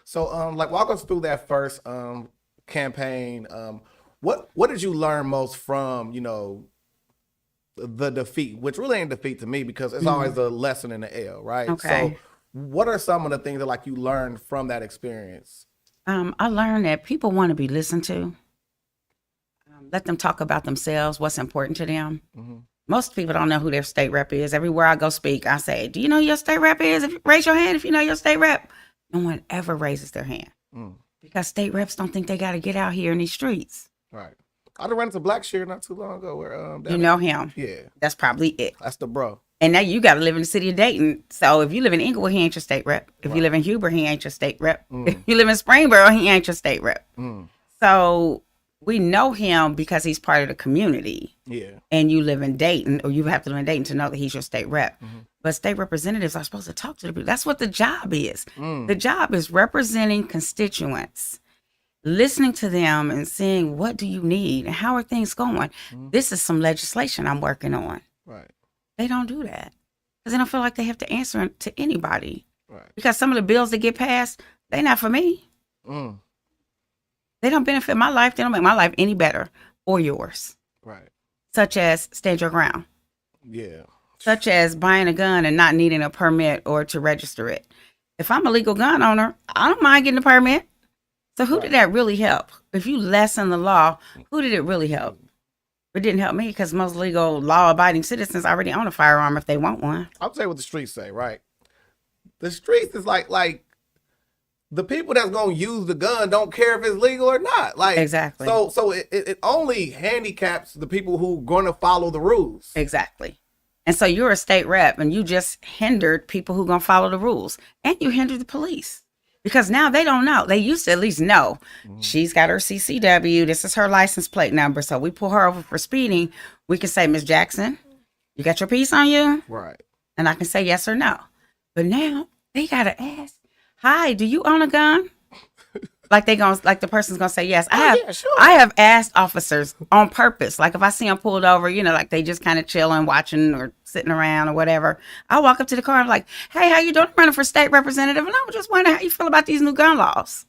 [SPEAKER 6] So walk us through that first campaign. What did you learn most from, the defeat, which really ain't defeat to me because it's always a lesson in the L, right?
[SPEAKER 9] Okay.
[SPEAKER 6] So what are some of the things that you learned from that experience?
[SPEAKER 9] I learned that people want to be listened to. Let them talk about themselves, what's important to them. Most people don't know who their state rep is. Everywhere I go speak, I say, do you know who your state rep is? Raise your hand if you know your state rep. No one ever raises their hand because state reps don't think they got to get out here in these streets.
[SPEAKER 6] Right. I done ran into Blackshear not too long ago. Where
[SPEAKER 9] you know him?
[SPEAKER 6] Yeah.
[SPEAKER 9] That's probably it.
[SPEAKER 6] That's the bro.
[SPEAKER 9] And now you got to live in the city of Dayton. So if you live in Inglewood, he ain't your state rep. If you live in Huber, he ain't your state rep. If you live in Springboro, he ain't your state rep. So we know him because he's part of the community.
[SPEAKER 6] Yeah.
[SPEAKER 9] And you live in Dayton, or you have to live in Dayton to know that he's your state rep. But state representatives are supposed to talk to the people. That's what the job is. The job is representing constituents, listening to them and seeing what do you need and how are things going. This is some legislation I'm working on.
[SPEAKER 6] Right.
[SPEAKER 9] They don't do that because they don't feel like they have to answer to anybody.
[SPEAKER 6] Right.
[SPEAKER 9] Because some of the bills that get passed, they're not for me. They don't benefit my life. They don't make my life any better or yours.
[SPEAKER 6] Right.
[SPEAKER 9] Such as stand your ground.
[SPEAKER 6] Yeah.
[SPEAKER 9] Such as buying a gun and not needing a permit or to register it. If I'm a legal gun owner, I don't mind getting a permit. So who did that really help? If you lessen the law, who did it really help? It didn't help me because most legal law-abiding citizens already own a firearm if they want one.
[SPEAKER 6] I'll tell you what the streets say, right? The streets is like the people that's gonna use the gun don't care if it's legal or not. Like
[SPEAKER 9] Exactly.
[SPEAKER 6] So it only handicaps the people who gonna follow the rules.
[SPEAKER 9] Exactly. And so you're a state rep and you just hindered people who going to follow the rules, and you hindered the police because now they don't know. They used to at least know she's got her CCW. This is her license plate number. So we pull her over for speeding. We can say, Miss Jackson, you got your piece on you?
[SPEAKER 6] Right.
[SPEAKER 9] And I can say yes or no. But now they got to ask, hi, do you own a gun? Like the person's gonna say yes. I have asked officers on purpose. Like if I see them pulled over, like they just kind of chilling, watching or sitting around or whatever. I walk up to the car and I'm like, hey, how you doing? I'm running for state representative, and I'm just wondering how you feel about these new gun laws.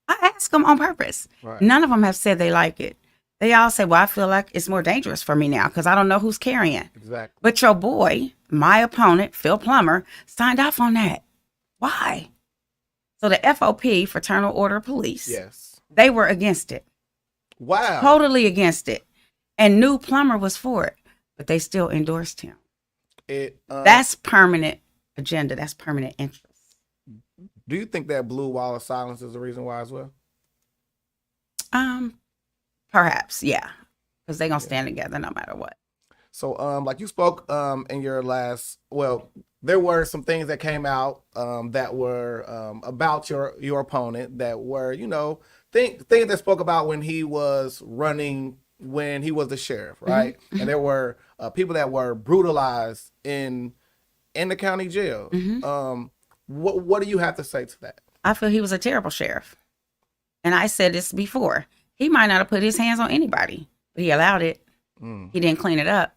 [SPEAKER 9] I ask them on purpose.
[SPEAKER 6] Right.
[SPEAKER 9] None of them have said they like it. They all say, well, I feel like it's more dangerous for me now because I don't know who's carrying.
[SPEAKER 6] Exactly.
[SPEAKER 9] But your boy, my opponent, Phil Plummer, signed off on that. Why? So the FOP, Fraternal Order Police,
[SPEAKER 6] Yes.
[SPEAKER 9] they were against it.
[SPEAKER 6] Wow.
[SPEAKER 9] Totally against it. And knew Plummer was for it, but they still endorsed him. That's permanent agenda. That's permanent interest.
[SPEAKER 6] Do you think that blue wall of silence is the reason why as well?
[SPEAKER 9] Perhaps, yeah. Because they're going to stand together no matter what.
[SPEAKER 6] So, like you spoke in your last, there were some things that came out that were about your opponent that were, things that spoke about when he was running, when he was the sheriff, right? Mm-hmm. And there were people that were brutalized in the county jail. Mm-hmm. What do you have to say to that?
[SPEAKER 9] I feel he was a terrible sheriff. And I said this before. He might not have put his hands on anybody, but he allowed it. He didn't clean it up.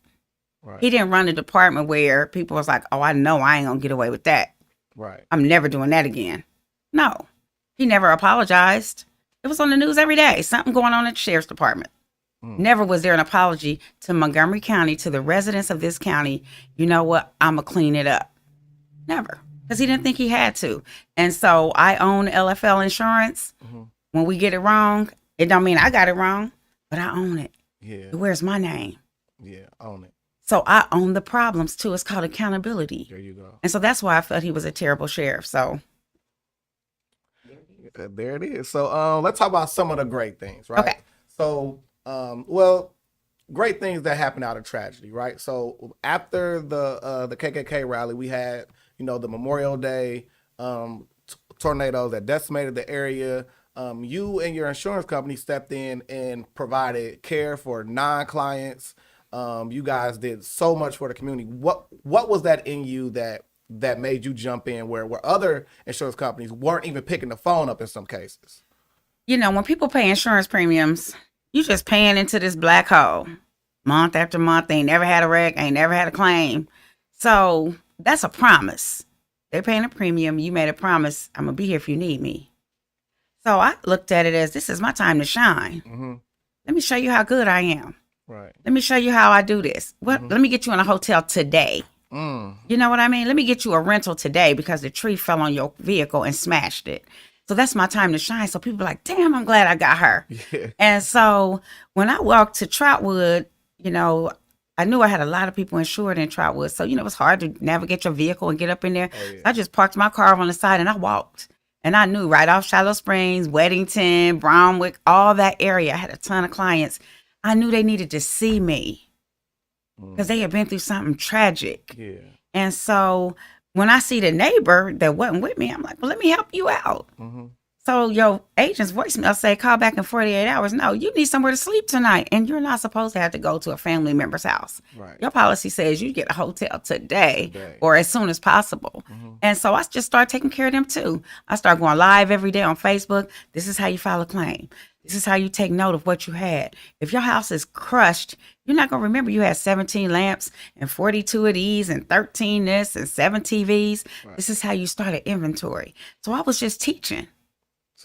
[SPEAKER 6] Right.
[SPEAKER 9] He didn't run a department where people was like, oh, I know I ain't going to get away with that.
[SPEAKER 6] Right.
[SPEAKER 9] I'm never doing that again. No. He never apologized. It was on the news every day. Something going on at the sheriff's department. Never was there an apology to Montgomery County, to the residents of this county. You know what? I'm going to clean it up. Never. Because he didn't think he had to. And so I own LFL insurance. Mm-hmm. When we get it wrong, it don't mean I got it wrong, but I own it.
[SPEAKER 6] Yeah.
[SPEAKER 9] It wears my name.
[SPEAKER 6] Yeah, own it.
[SPEAKER 9] So I own the problems too. It's called accountability.
[SPEAKER 6] There you go.
[SPEAKER 9] And so that's why I felt he was a terrible sheriff. So
[SPEAKER 6] there it is. So let's talk about some of the great things, right?
[SPEAKER 9] Okay.
[SPEAKER 6] So great things that happen out of tragedy, right? So after the KKK rally, we had the Memorial Day tornadoes that decimated the area. You and your insurance company stepped in and provided care for non-clients. You guys did so much for the community. What was that in you that made you jump in where other insurance companies weren't even picking the phone up in some cases?
[SPEAKER 9] When people pay insurance premiums, you just paying into this black hole month after month. They ain't never had a wreck, ain't never had a claim. So that's a promise. They're paying a premium. You made a promise. I'm going to be here if you need me. So I looked at it as, this is my time to shine. Mm-hmm. Let me show you how good I am.
[SPEAKER 6] Right.
[SPEAKER 9] Let me show you how I do this. Let me get you in a hotel today. You know what I mean? Let me get you a rental today because the tree fell on your vehicle and smashed it. So that's my time to shine. So people are like, damn, I'm glad I got her. Yeah. And so when I walked to Troutwood, I knew I had a lot of people insured in Troutwood. So, it was hard to navigate your vehicle and get up in there. Oh, yeah. So I just parked my car on the side and I walked. And I knew right off Shiloh Springs, Weddington, Brownwick, all that area. I had a ton of clients. I knew they needed to see me because they had been through something tragic. Yeah. And so when I see the neighbor that wasn't with me, I'm like, well, let me help you out. Mm-hmm. So your agent's voicemail say, call back in 48 hours. No, you need somewhere to sleep tonight. And you're not supposed to have to go to a family member's house. Right. Your policy says you get a hotel today or as soon as possible. Mm-hmm. And so I just started taking care of them too. I started going live every day on Facebook. This is how you file a claim. This is how you take note of what you had. If your house is crushed, you're not going to remember you had 17 lamps and 42 of these and 13 this and 7 TVs. Right. This is how you start an inventory. So I was just teaching.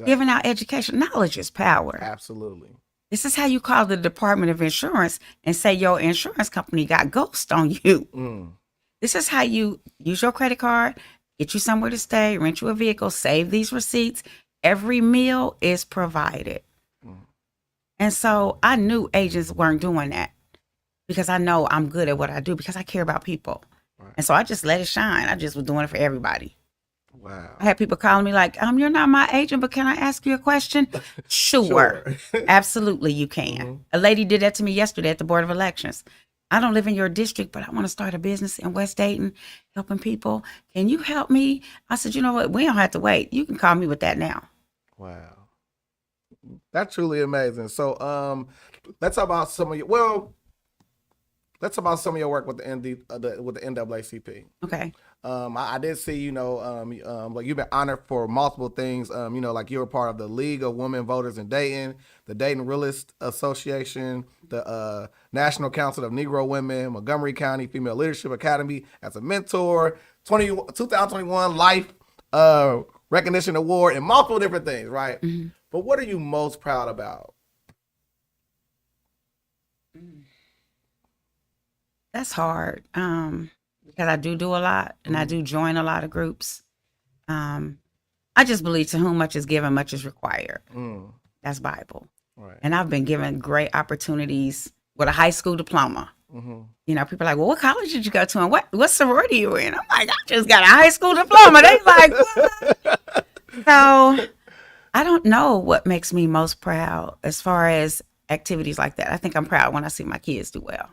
[SPEAKER 9] Giving out education. Knowledge is power.
[SPEAKER 6] Absolutely.
[SPEAKER 9] This is how you call the Department of Insurance and say your insurance company got ghost on you. This is how you use your credit card, get you somewhere to stay, rent you a vehicle, save these receipts. Every meal is provided. And so I knew agents weren't doing that because I know I'm good at what I do because I care about people. Right. And so I just let it shine. I just was doing it for everybody.
[SPEAKER 6] Wow.
[SPEAKER 9] I had people calling me like, you're not my agent, but can I ask you a question? Sure. Absolutely, you can. A lady did that to me yesterday at the Board of Elections. I don't live in your district, but I want to start a business in West Dayton, helping people. Can you help me? I said, you know what? We don't have to wait. You can call me with that now.
[SPEAKER 6] Wow. That's truly amazing. So let's talk about some of your work with the NAACP.
[SPEAKER 9] Okay.
[SPEAKER 6] I did see, like you've been honored for multiple things. Like you were part of the League of Women Voters in Dayton, the Dayton Realist Association, the National Council of Negro Women, Montgomery County Female Leadership Academy as a mentor, 2021 Life Recognition Award, and multiple different things, right? Mm-hmm. But what are you most proud about?
[SPEAKER 9] That's hard. Because I do a lot, and I do join a lot of groups. I just believe to whom much is given, much is required. That's Bible. Right. And I've been given great opportunities with a high school diploma. Mm-hmm. People are like, well, what college did you go to, and what sorority you in? I'm like, I just got a high school diploma. They like, what? So I don't know what makes me most proud as far as activities like that. I think I'm proud when I see my kids do well.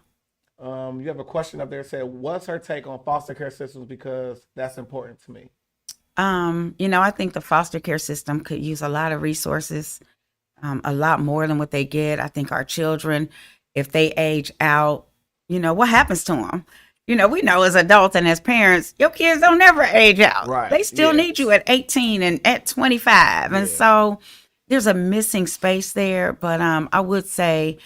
[SPEAKER 6] You have a question up there that said, what's her take on foster care systems? Because that's important to me.
[SPEAKER 9] I think the foster care system could use a lot of resources, a lot more than what they get. I think our children, if they age out, what happens to them? We know as adults and as parents, your kids don't never age out. Right. They still need you at 18 and at 25. Yeah. And so there's a missing space there. But I would say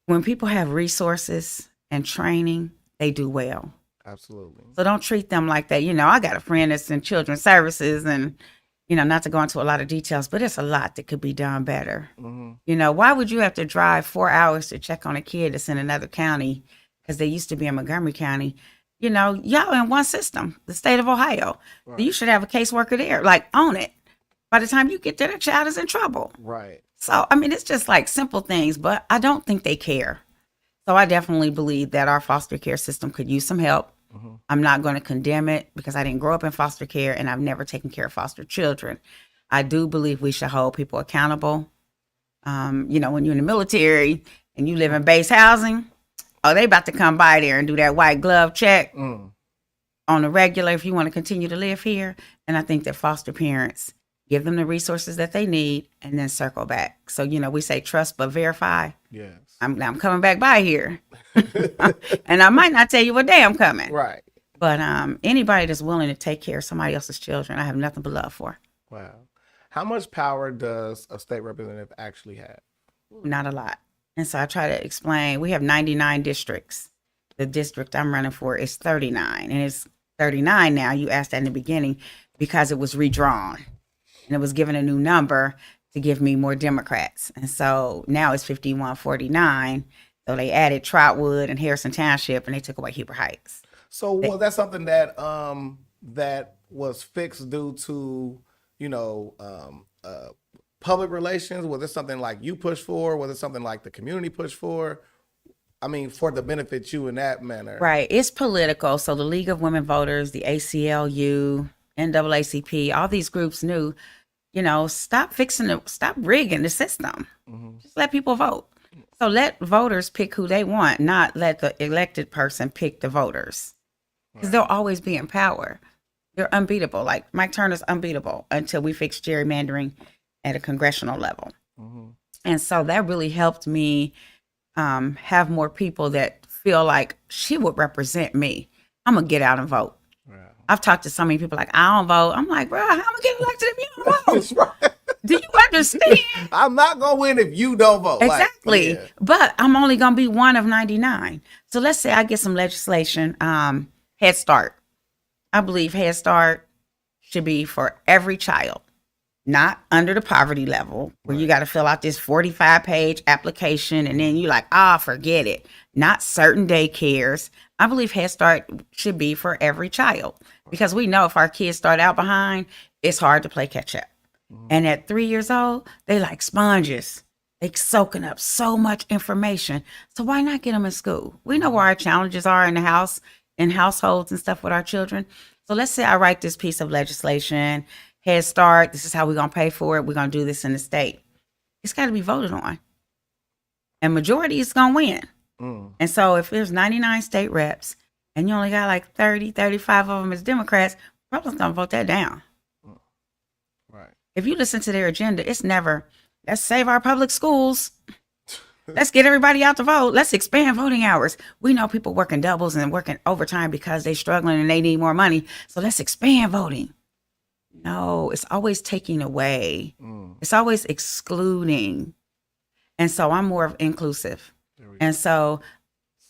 [SPEAKER 9] when people have resources and training, they do well.
[SPEAKER 6] Absolutely.
[SPEAKER 9] So don't treat them like that. I got a friend that's in children's services and, not to go into a lot of details, but it's a lot that could be done better. Mm-hmm. Why would you have to drive 4 hours to check on a kid that's in another county because they used to be in Montgomery County? Y'all in one system, the state of Ohio. Right. So you should have a caseworker there, like own it. By the time you get there, the child is in trouble. Right. So, it's just like simple things, but I don't think they care. So I definitely believe that our foster care system could use some help. Mm-hmm. I'm not going to condemn it because I didn't grow up in foster care and I've never taken care of foster children. I do believe we should hold people accountable. When you're in the military and you live in base housing, they about to come by there and do that white glove check on the regular if you want to continue to live here. And I think that foster parents, give them the resources that they need, and then circle back. So, we say trust but verify. Yes. I'm coming back by here. And I might not tell you what day I'm coming. Right. But anybody that's willing to take care of somebody else's children, I have nothing but love for.
[SPEAKER 6] Wow. How much power does a state representative actually have?
[SPEAKER 9] Not a lot. And so I try to explain, we have 99 districts. The district I'm running for is 39. And it's 39 now. You asked that in the beginning because it was redrawn. And it was given a new number to give me more Democrats. And so now it's 51-49. So they added Trotwood and Harrison Township, and they took away Heber Heights.
[SPEAKER 6] So was that something that that was fixed due to, public relations? Was it something like you pushed for? Was it something like the community pushed for? For the benefit you in that manner.
[SPEAKER 9] Right. It's political. So the League of Women Voters, the ACLU, NAACP, all these groups knew, stop rigging the system. Mm-hmm. Just let people vote. So let voters pick who they want, not let the elected person pick the voters. Because they'll always be in power. They're unbeatable. Like Mike Turner's unbeatable until we fix gerrymandering at a congressional level. Mm-hmm. And so that really helped me have more people that feel like she would represent me. I'm going to get out and vote. I've talked to so many people like, I don't vote. I'm like, bro, how am I get elected if you don't vote? That's right. Do you understand?
[SPEAKER 6] I'm not going to win if you don't vote.
[SPEAKER 9] Exactly. Like, yeah. But I'm only going to be one of 99. So let's say I get some legislation, Head Start. I believe Head Start should be for every child, not under the poverty level where you got to fill out this 45-page application and then you like, forget it. Not certain daycares. I believe Head Start should be for every child because we know if our kids start out behind, it's hard to play catch up. Mm-hmm. And at 3 years old, they like sponges. They soaking up so much information. So why not get them in school? We know where our challenges are in the house, in households and stuff with our children. So let's say I write this piece of legislation, Head Start, this is how we're going to pay for it. We're going to do this in the state. It's got to be voted on. And majority is going to win. And so if there's 99 state reps and you only got like 30, 35 of them as Democrats, Republicans going to vote that down.
[SPEAKER 6] Right.
[SPEAKER 9] If you listen to their agenda, it's never, let's save our public schools. Let's get everybody out to vote. Let's expand voting hours. We know people working doubles and working overtime because they're struggling and they need more money. So let's expand voting. No, it's always taking away. It's always excluding. And so I'm more of inclusive. And so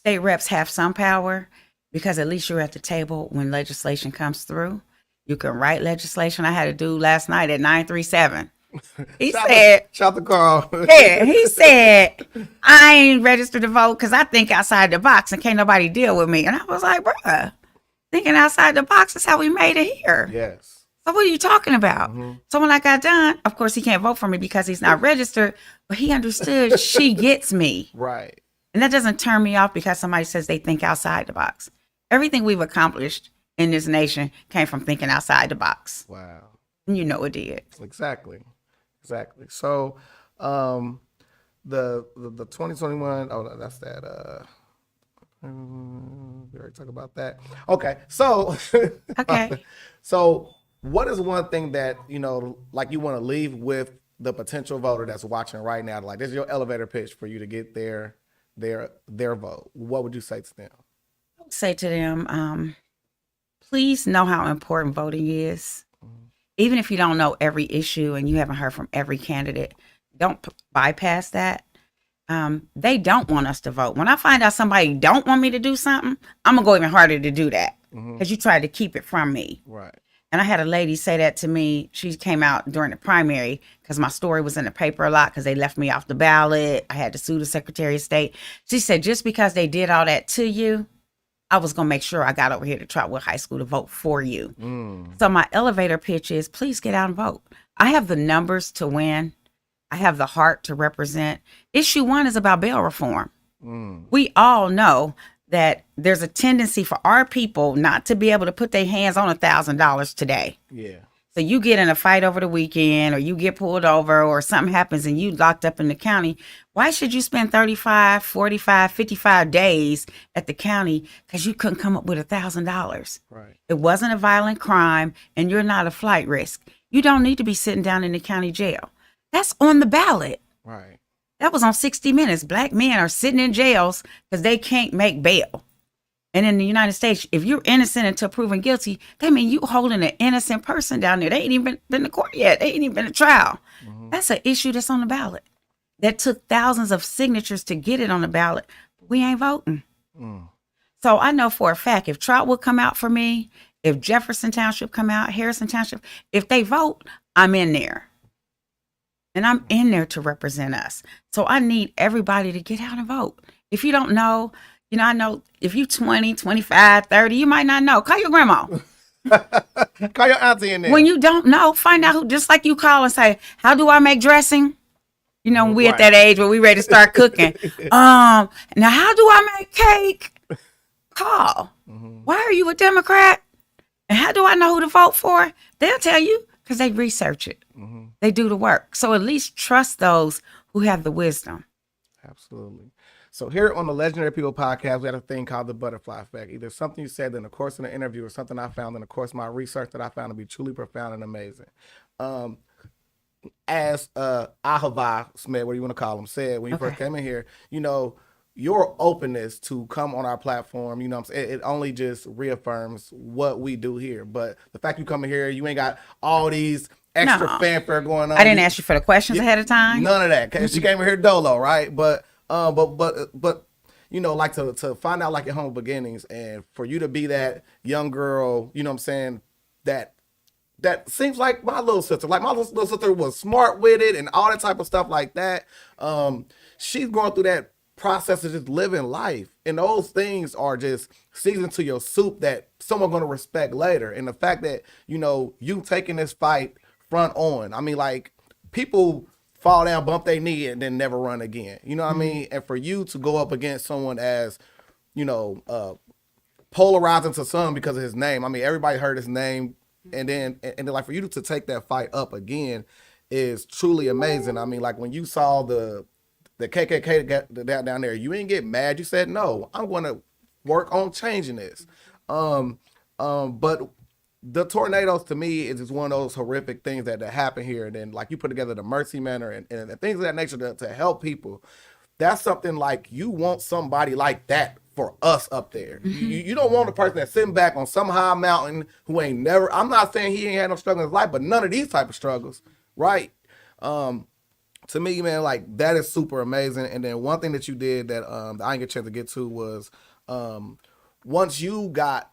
[SPEAKER 9] state reps have some power because at least you're at the table when legislation comes through. You can write legislation. I had a dude last night at 937. He said,
[SPEAKER 6] shout to Carl.
[SPEAKER 9] Yeah, he said, I ain't registered to vote because I think outside the box and can't nobody deal with me. And I was like, bruh, thinking outside the box is how we made it here.
[SPEAKER 6] Yes.
[SPEAKER 9] So what are you talking about? So when I got done, of course, he can't vote for me because he's not registered, but he understood she gets me.
[SPEAKER 6] Right.
[SPEAKER 9] And that doesn't turn me off because somebody says they think outside the box. Everything we've accomplished in this nation came from thinking outside the box.
[SPEAKER 6] Wow.
[SPEAKER 9] And you know it did.
[SPEAKER 6] Exactly. So, the 2021. Oh, that's that. We already talked about that. Okay. So.
[SPEAKER 9] Okay.
[SPEAKER 6] So, what is one thing that like you want to leave with the potential voter that's watching right now? Like, this is your elevator pitch for you to get their vote. What would you say to them?
[SPEAKER 9] I would say to them, please know how important voting is. Even if you don't know every issue and you haven't heard from every candidate, don't bypass that. They don't want us to vote. When I find out somebody don't want me to do something, I'm going to go even harder to do that because you tried to keep it from me.
[SPEAKER 6] Right.
[SPEAKER 9] And I had a lady say that to me. She came out during the primary because my story was in the paper a lot because they left me off the ballot. I had to sue the Secretary of State. She said, just because they did all that to you, I was going to make sure I got over here to Trotwood High School to vote for you. So my elevator pitch is, please get out and vote. I have the numbers to win. I have the heart to represent. Issue 1 is about bail reform. We all know that there's a tendency for our people not to be able to put their hands on $1,000 today.
[SPEAKER 6] Yeah.
[SPEAKER 9] So you get in a fight over the weekend or you get pulled over or something happens and you locked up in the county. Why should you spend 35, 45, 55 days at the county because you couldn't come up with $1,000?
[SPEAKER 6] Right.
[SPEAKER 9] It wasn't a violent crime and you're not a flight risk. You don't need to be sitting down in the county jail. That's on the ballot.
[SPEAKER 6] Right.
[SPEAKER 9] That was on 60 Minutes. Black men are sitting in jails because they can't make bail. And in the United States, if you're innocent until proven guilty, that means you holding an innocent person down there. They ain't even been to court yet. They ain't even been to trial. That's an issue that's on the ballot. That took thousands of signatures to get it on the ballot. We ain't voting. So I know for a fact, if Trotwood come out for me, if Jefferson Township come out, Harrison Township, if they vote, I'm in there. And I'm in there to represent us. So I need everybody to get out and vote. If you don't know, I know if you 20, 25, 30, you might not know. Call your grandma.
[SPEAKER 6] Call your auntie in there.
[SPEAKER 9] When you don't know, find out who, just like you call and say, how do I make dressing? When we at that age where we ready to start cooking. Now how do I make cake? Call. Why are you a Democrat? And how do I know who to vote for? They'll tell you because they research it. They do the work. So at least trust those who have the wisdom.
[SPEAKER 6] Absolutely. So here on the Legendary People podcast, we had a thing called the butterfly effect. Either something you said in the course of the interview or something I found in the course of my research that I found to be truly profound and amazing. As Ahava Smith, what do you want to call him, said when you first came in here, your openness to come on our platform, it only just reaffirms what we do here. But the fact you come in here, you ain't got all these extra fanfare going on.
[SPEAKER 9] I didn't ask you for the questions ahead of time.
[SPEAKER 6] None of that. Cause she came in here dolo, right? But like to find out like your humble beginnings and for you to be that young girl, that seems like my little sister. Like my little sister was smart with it and all that type of stuff like that. She's going through that process of just living life. And those things are just seasoned to your soup that someone's going to respect later. And the fact that, you taking this fight front on. I mean, like, people fall down, bump their knee, and then never run again. You know what I mean? And for you to go up against someone as, polarizing to some because of his name. I mean, everybody heard his name, and then like for you to take that fight up again is truly amazing. I mean, like when you saw the KKK down there, you didn't get mad. You said, no, I'm going to work on changing this. But the tornadoes to me is just one of those horrific things that happen here. And then like you put together the Mercy Manor and things of that nature to help people. That's something like you want somebody like that for us up there. You don't want a person that's sitting back on some high mountain who ain't never, I'm not saying he ain't had no struggle in his life, but none of these type of struggles, right? To me, man, like that is super amazing. And then one thing that you did that I didn't get a chance to get to was once you got,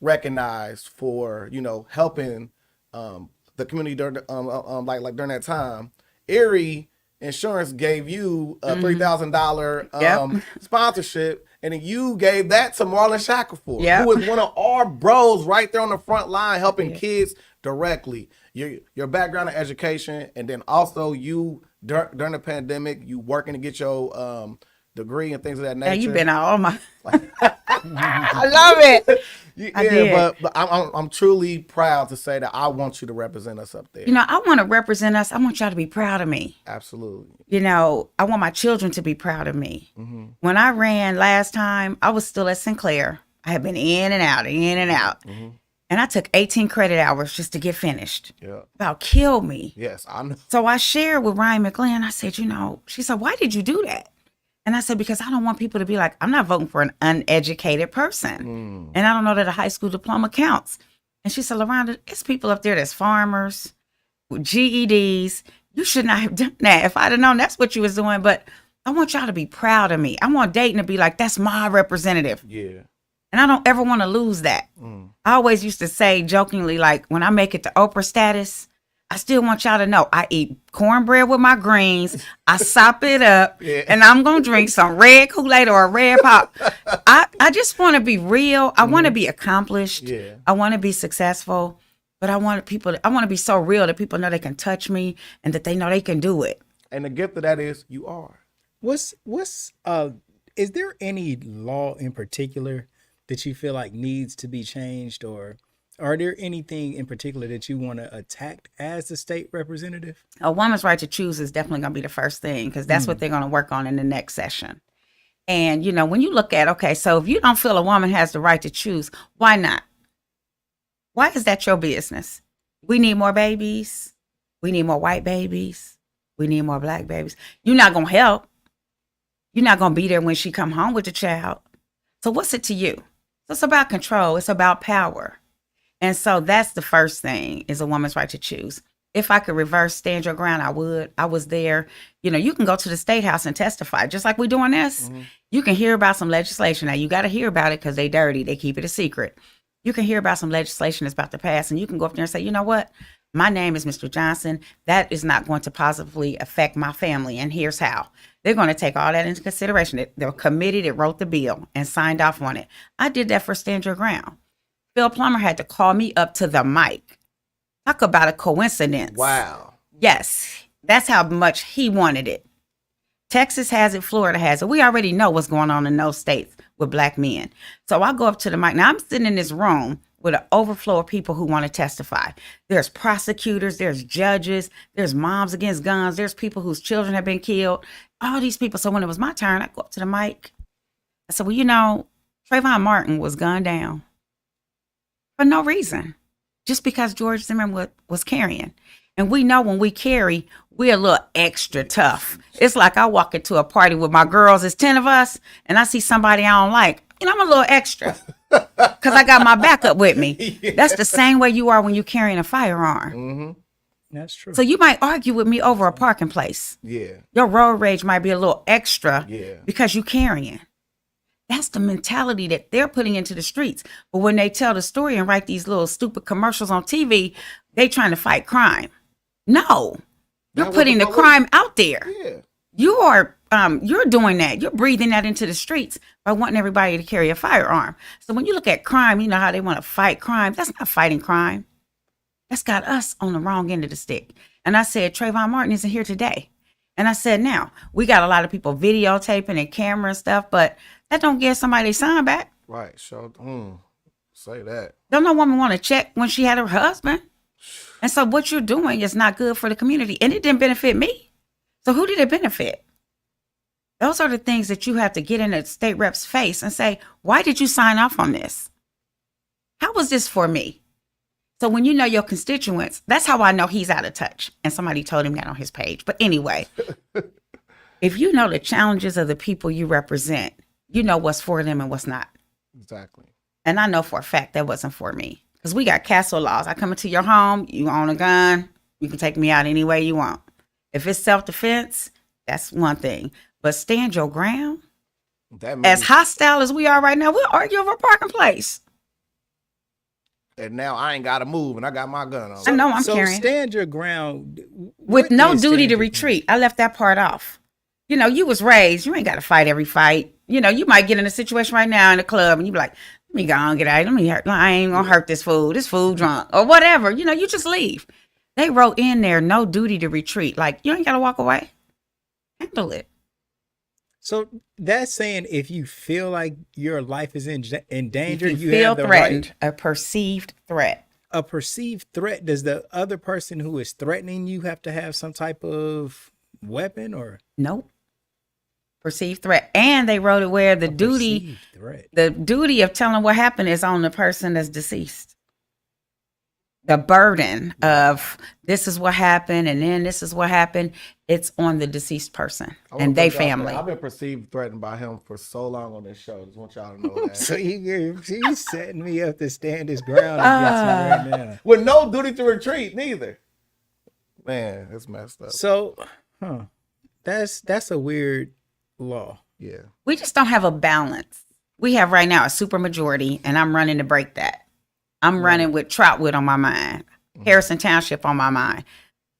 [SPEAKER 6] recognized for, helping the community during like during that time, Erie Insurance gave you a $3,000 sponsorship, and then you gave that to Marlon Shackelford, who is one of our bros right there on the front line helping kids directly. Your background in education, and then also you during the pandemic, you working to get your degree and things of that nature.
[SPEAKER 9] Yeah, you've been all my. I love it.
[SPEAKER 6] Yeah, but I'm truly proud to say that I want you to represent us up there.
[SPEAKER 9] I want to represent us. I want y'all to be proud of me.
[SPEAKER 6] Absolutely.
[SPEAKER 9] I want my children to be proud of me. When I ran last time, I was still at Sinclair. I had been in and out. And I took 18 credit hours just to get finished.
[SPEAKER 6] Yeah.
[SPEAKER 9] About killed me.
[SPEAKER 6] Yes, I know.
[SPEAKER 9] So I shared with Ryan McGlynn. I said, she said, why did you do that? And I said, because I don't want people to be like, I'm not voting for an uneducated person. And I don't know that a high school diploma counts. And she said, Leronda, it's people up there that's farmers with GEDs. You should not have done that. If I'd have known that's what you was doing. But I want y'all to be proud of me. I want Dayton to be like, that's my representative.
[SPEAKER 6] Yeah.
[SPEAKER 9] And I don't ever want to lose that. I always used to say jokingly, like, when I make it to Oprah status, I still want y'all to know I eat cornbread with my greens. I sop it up, and I'm going to drink some red Kool-Aid or a red pop. I just want to be real. I want to be accomplished.
[SPEAKER 6] Yeah.
[SPEAKER 9] I want to be successful. But I want to be so real that people know they can touch me and that they know they can do it.
[SPEAKER 6] And the gift of that is you are.
[SPEAKER 8] Is there any law in particular that you feel like needs to be changed, or are there anything in particular that you want to attack as the state representative?
[SPEAKER 9] A woman's right to choose is definitely going to be the first thing, because that's what they're going to work on in the next session. And, when you look at, okay, so if you don't feel a woman has the right to choose, why not? Why is that your business? We need more babies. We need more white babies. We need more black babies. You're not going to help. You're not going to be there when she come home with the child. So what's it to you? So it's about control. It's about power. And so that's the first thing, is a woman's right to choose. If I could reverse stand your ground, I would. I was there. You can go to the State House and testify, just like we're doing this. You can hear about some legislation. Now, you got to hear about it because they dirty. They keep it a secret. You can hear about some legislation that's about to pass, and you can go up there and say, you know what? My name is Mr. Johnson. That is not going to positively affect my family, and here's how. They're going to take all that into consideration. They're committee that wrote the bill and signed off on it. I did that for Stand Your Ground. Phil Plummer had to call me up to the mic. Talk about a coincidence.
[SPEAKER 6] Wow.
[SPEAKER 9] Yes, that's how much he wanted it. Texas has it. Florida has it. We already know what's going on in those states with black men. So I go up to the mic. Now, I'm sitting in this room with an overflow of people who want to testify. There's prosecutors, there's judges, there's moms against guns, there's people whose children have been killed, all these people. So when it was my turn, I go up to the mic. I said, well, Trayvon Martin was gunned down for no reason, just because George Zimmerman was carrying. And we know when we carry, we're a little extra tough. It's like I walk into a party with my girls, it's 10 of us, and I see somebody I don't like, I'm a little extra. Because I got my backup with me. Yeah. That's the same way you are when you're carrying a firearm.
[SPEAKER 8] That's true.
[SPEAKER 9] So you might argue with me over a parking place.
[SPEAKER 6] Yeah.
[SPEAKER 9] Your road rage might be a little extra because you're carrying. That's the mentality that they're putting into the streets. But when they tell the story and write these little stupid commercials on TV, they trying to fight crime. No. You're putting the crime out there.
[SPEAKER 6] Yeah.
[SPEAKER 9] You're doing that. You're breathing that into the streets by wanting everybody to carry a firearm. So when you look at crime, you know how they want to fight crime. That's not fighting crime. That's got us on the wrong end of the stick. And I said, Trayvon Martin isn't here today. And I said, now, we got a lot of people videotaping and camera and stuff, but that don't give somebody their sign back.
[SPEAKER 6] Right. So, say that.
[SPEAKER 9] Don't no woman want to check when she had her husband. And so what you're doing is not good for the community. And it didn't benefit me. So who did it benefit? Those are the things that you have to get in a state rep's face and say, why did you sign off on this? How was this for me? So when you know your constituents, that's how I know he's out of touch. And somebody told him that on his page. But anyway, if you know the challenges of the people you represent, you know what's for them and what's not.
[SPEAKER 6] Exactly.
[SPEAKER 9] And I know for a fact that wasn't for me. Because we got castle laws. I come into your home, you own a gun, you can take me out any way you want. If it's self-defense, that's one thing. But stand your ground. As hostile as we are right now, we'll argue over a parking place.
[SPEAKER 6] And now I ain't got to move, and I got my gun on.
[SPEAKER 9] I know I'm
[SPEAKER 8] so
[SPEAKER 9] carrying.
[SPEAKER 8] Stand your ground.
[SPEAKER 9] With
[SPEAKER 8] What
[SPEAKER 9] no
[SPEAKER 8] is
[SPEAKER 9] duty
[SPEAKER 8] stand
[SPEAKER 9] to
[SPEAKER 8] your
[SPEAKER 9] retreat. I left that part off. You know, you was raised. You ain't got to fight every fight. You know, you might get in a situation right now in the club, and you be like, let me go and get out. I ain't going to hurt this fool. This fool drunk. Or whatever. You know, you just leave. They wrote in there, no duty to retreat. Like, you ain't got to walk away. Handle it.
[SPEAKER 8] So that's saying if you feel like your life is in danger,
[SPEAKER 9] If you
[SPEAKER 8] you
[SPEAKER 9] feel
[SPEAKER 8] have the
[SPEAKER 9] threatened,
[SPEAKER 8] right.
[SPEAKER 9] a perceived threat.
[SPEAKER 8] A perceived threat. Does the other person who is threatening you have to have some type of weapon or
[SPEAKER 9] Nope. Perceived threat. And they wrote it where the duty,
[SPEAKER 8] perceived threat?
[SPEAKER 9] the duty of telling what happened is on the person that's deceased. The burden of this is what happened and then this is what happened, it's on the deceased person and they family.
[SPEAKER 6] I've been perceived threatened by him for so long on this show. Just want y'all to know that.
[SPEAKER 8] So he's setting me up to stand his ground against me right now.
[SPEAKER 6] With no duty to retreat, neither. Man, it's messed up.
[SPEAKER 8] So, that's a weird law.
[SPEAKER 6] Yeah.
[SPEAKER 9] We just don't have a balance. We have right now a super majority and I'm running to break that. I'm running with Troutwood on my mind, Harrison Township on my mind,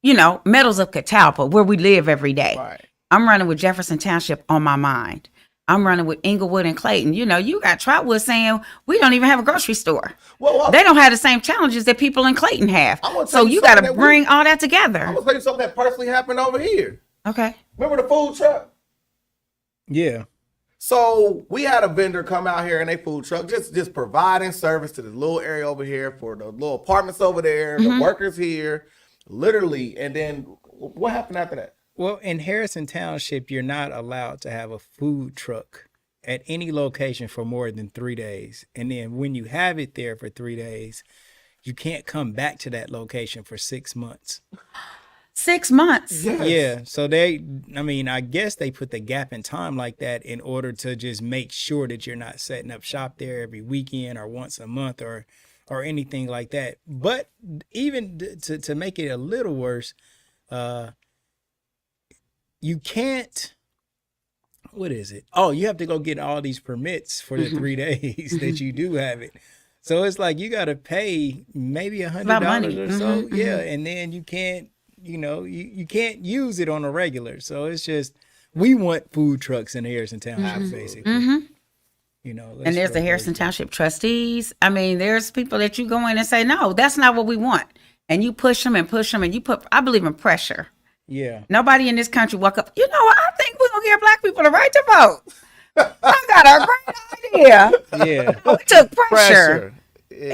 [SPEAKER 9] you know, Meadows of Catalpa, where we live every day.
[SPEAKER 6] Right.
[SPEAKER 9] I'm running with Jefferson Township on my mind. I'm running with Inglewood and Clayton. You know, you got Troutwood saying we don't even have a grocery store.
[SPEAKER 6] Well,
[SPEAKER 9] they don't have the same challenges that people in Clayton have. So you got to bring all that together.
[SPEAKER 6] I'm going to tell you something that personally happened over here.
[SPEAKER 9] Okay.
[SPEAKER 6] Remember the food truck?
[SPEAKER 8] Yeah.
[SPEAKER 6] So we had a vendor come out here in a food truck, just providing service to the little area over here for the little apartments over there, the workers here, literally. And then what happened after that?
[SPEAKER 8] Well, in Harrison Township, you're not allowed to have a food truck at any location for more than 3 days. And then when you have it there for 3 days, you can't come back to that location for 6 months.
[SPEAKER 9] 6 months.
[SPEAKER 6] Yes.
[SPEAKER 8] Yeah. So I guess they put the gap in time like that in order to just make sure that you're not setting up shop there every weekend or once a month or anything like that. But even to make it a little worse, you can't, what is it? Oh, you have to go get all these permits for the 3 days that you do have it. So it's like you got to pay maybe $100 or so. Yeah. And then you can't, you can't use it on a regular. So it's just, we want food trucks in Harrison Township, basically.
[SPEAKER 9] And there's the Harrison Township trustees. I mean, there's people that you go in and say, no, that's not what we want. And you push them and you put, I believe in pressure.
[SPEAKER 8] Yeah.
[SPEAKER 9] Nobody in this country walk up, I think we're going to give black people the right to vote. I got a great idea.
[SPEAKER 8] Yeah.
[SPEAKER 9] We took pressure.
[SPEAKER 6] Yeah.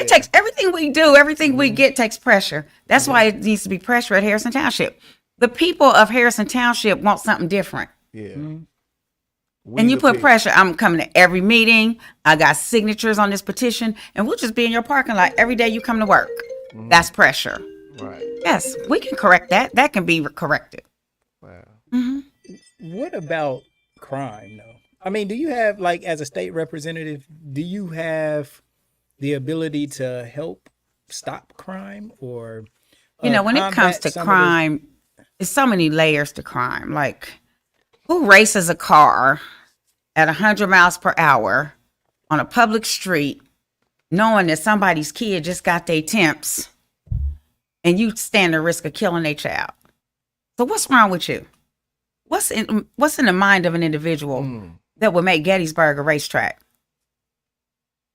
[SPEAKER 9] It takes everything we do, everything we get takes pressure. That's why it needs to be pressure at Harrison Township. The people of Harrison Township want something different.
[SPEAKER 6] Yeah.
[SPEAKER 9] And you put pressure. I'm coming to every meeting. I got signatures on this petition, and we'll just be in your parking lot every day you come to work. That's pressure.
[SPEAKER 6] Right.
[SPEAKER 9] Yes, we can correct that. That can be corrected.
[SPEAKER 6] Wow.
[SPEAKER 8] What about crime, though? I mean, do you have, like, as a state representative, do you have the ability to help stop crime or
[SPEAKER 9] when it comes to crime, there's so many layers to crime. Like, who races a car at 100 miles per hour on a public street knowing that somebody's kid just got their temps and you stand the risk of killing their child? So what's wrong with you? What's in the mind of an individual that would make Gettysburg a racetrack?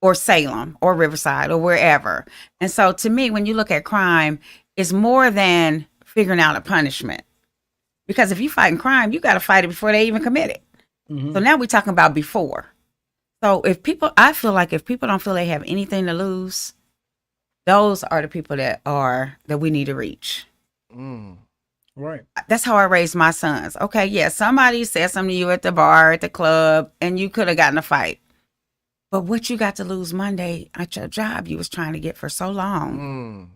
[SPEAKER 9] Or Salem, or Riverside, or wherever. And so to me, when you look at crime, it's more than figuring out a punishment. Because if you're fighting crime, you got to fight it before they even commit it. So now we're talking about before. So I feel like if people don't feel they have anything to lose, those are the people that we need to reach.
[SPEAKER 8] Right.
[SPEAKER 9] That's how I raised my sons. Okay, yeah, somebody said something to you at the bar, at the club, and you could have gotten a fight. But what you got to lose Monday at your job you was trying to get for so long.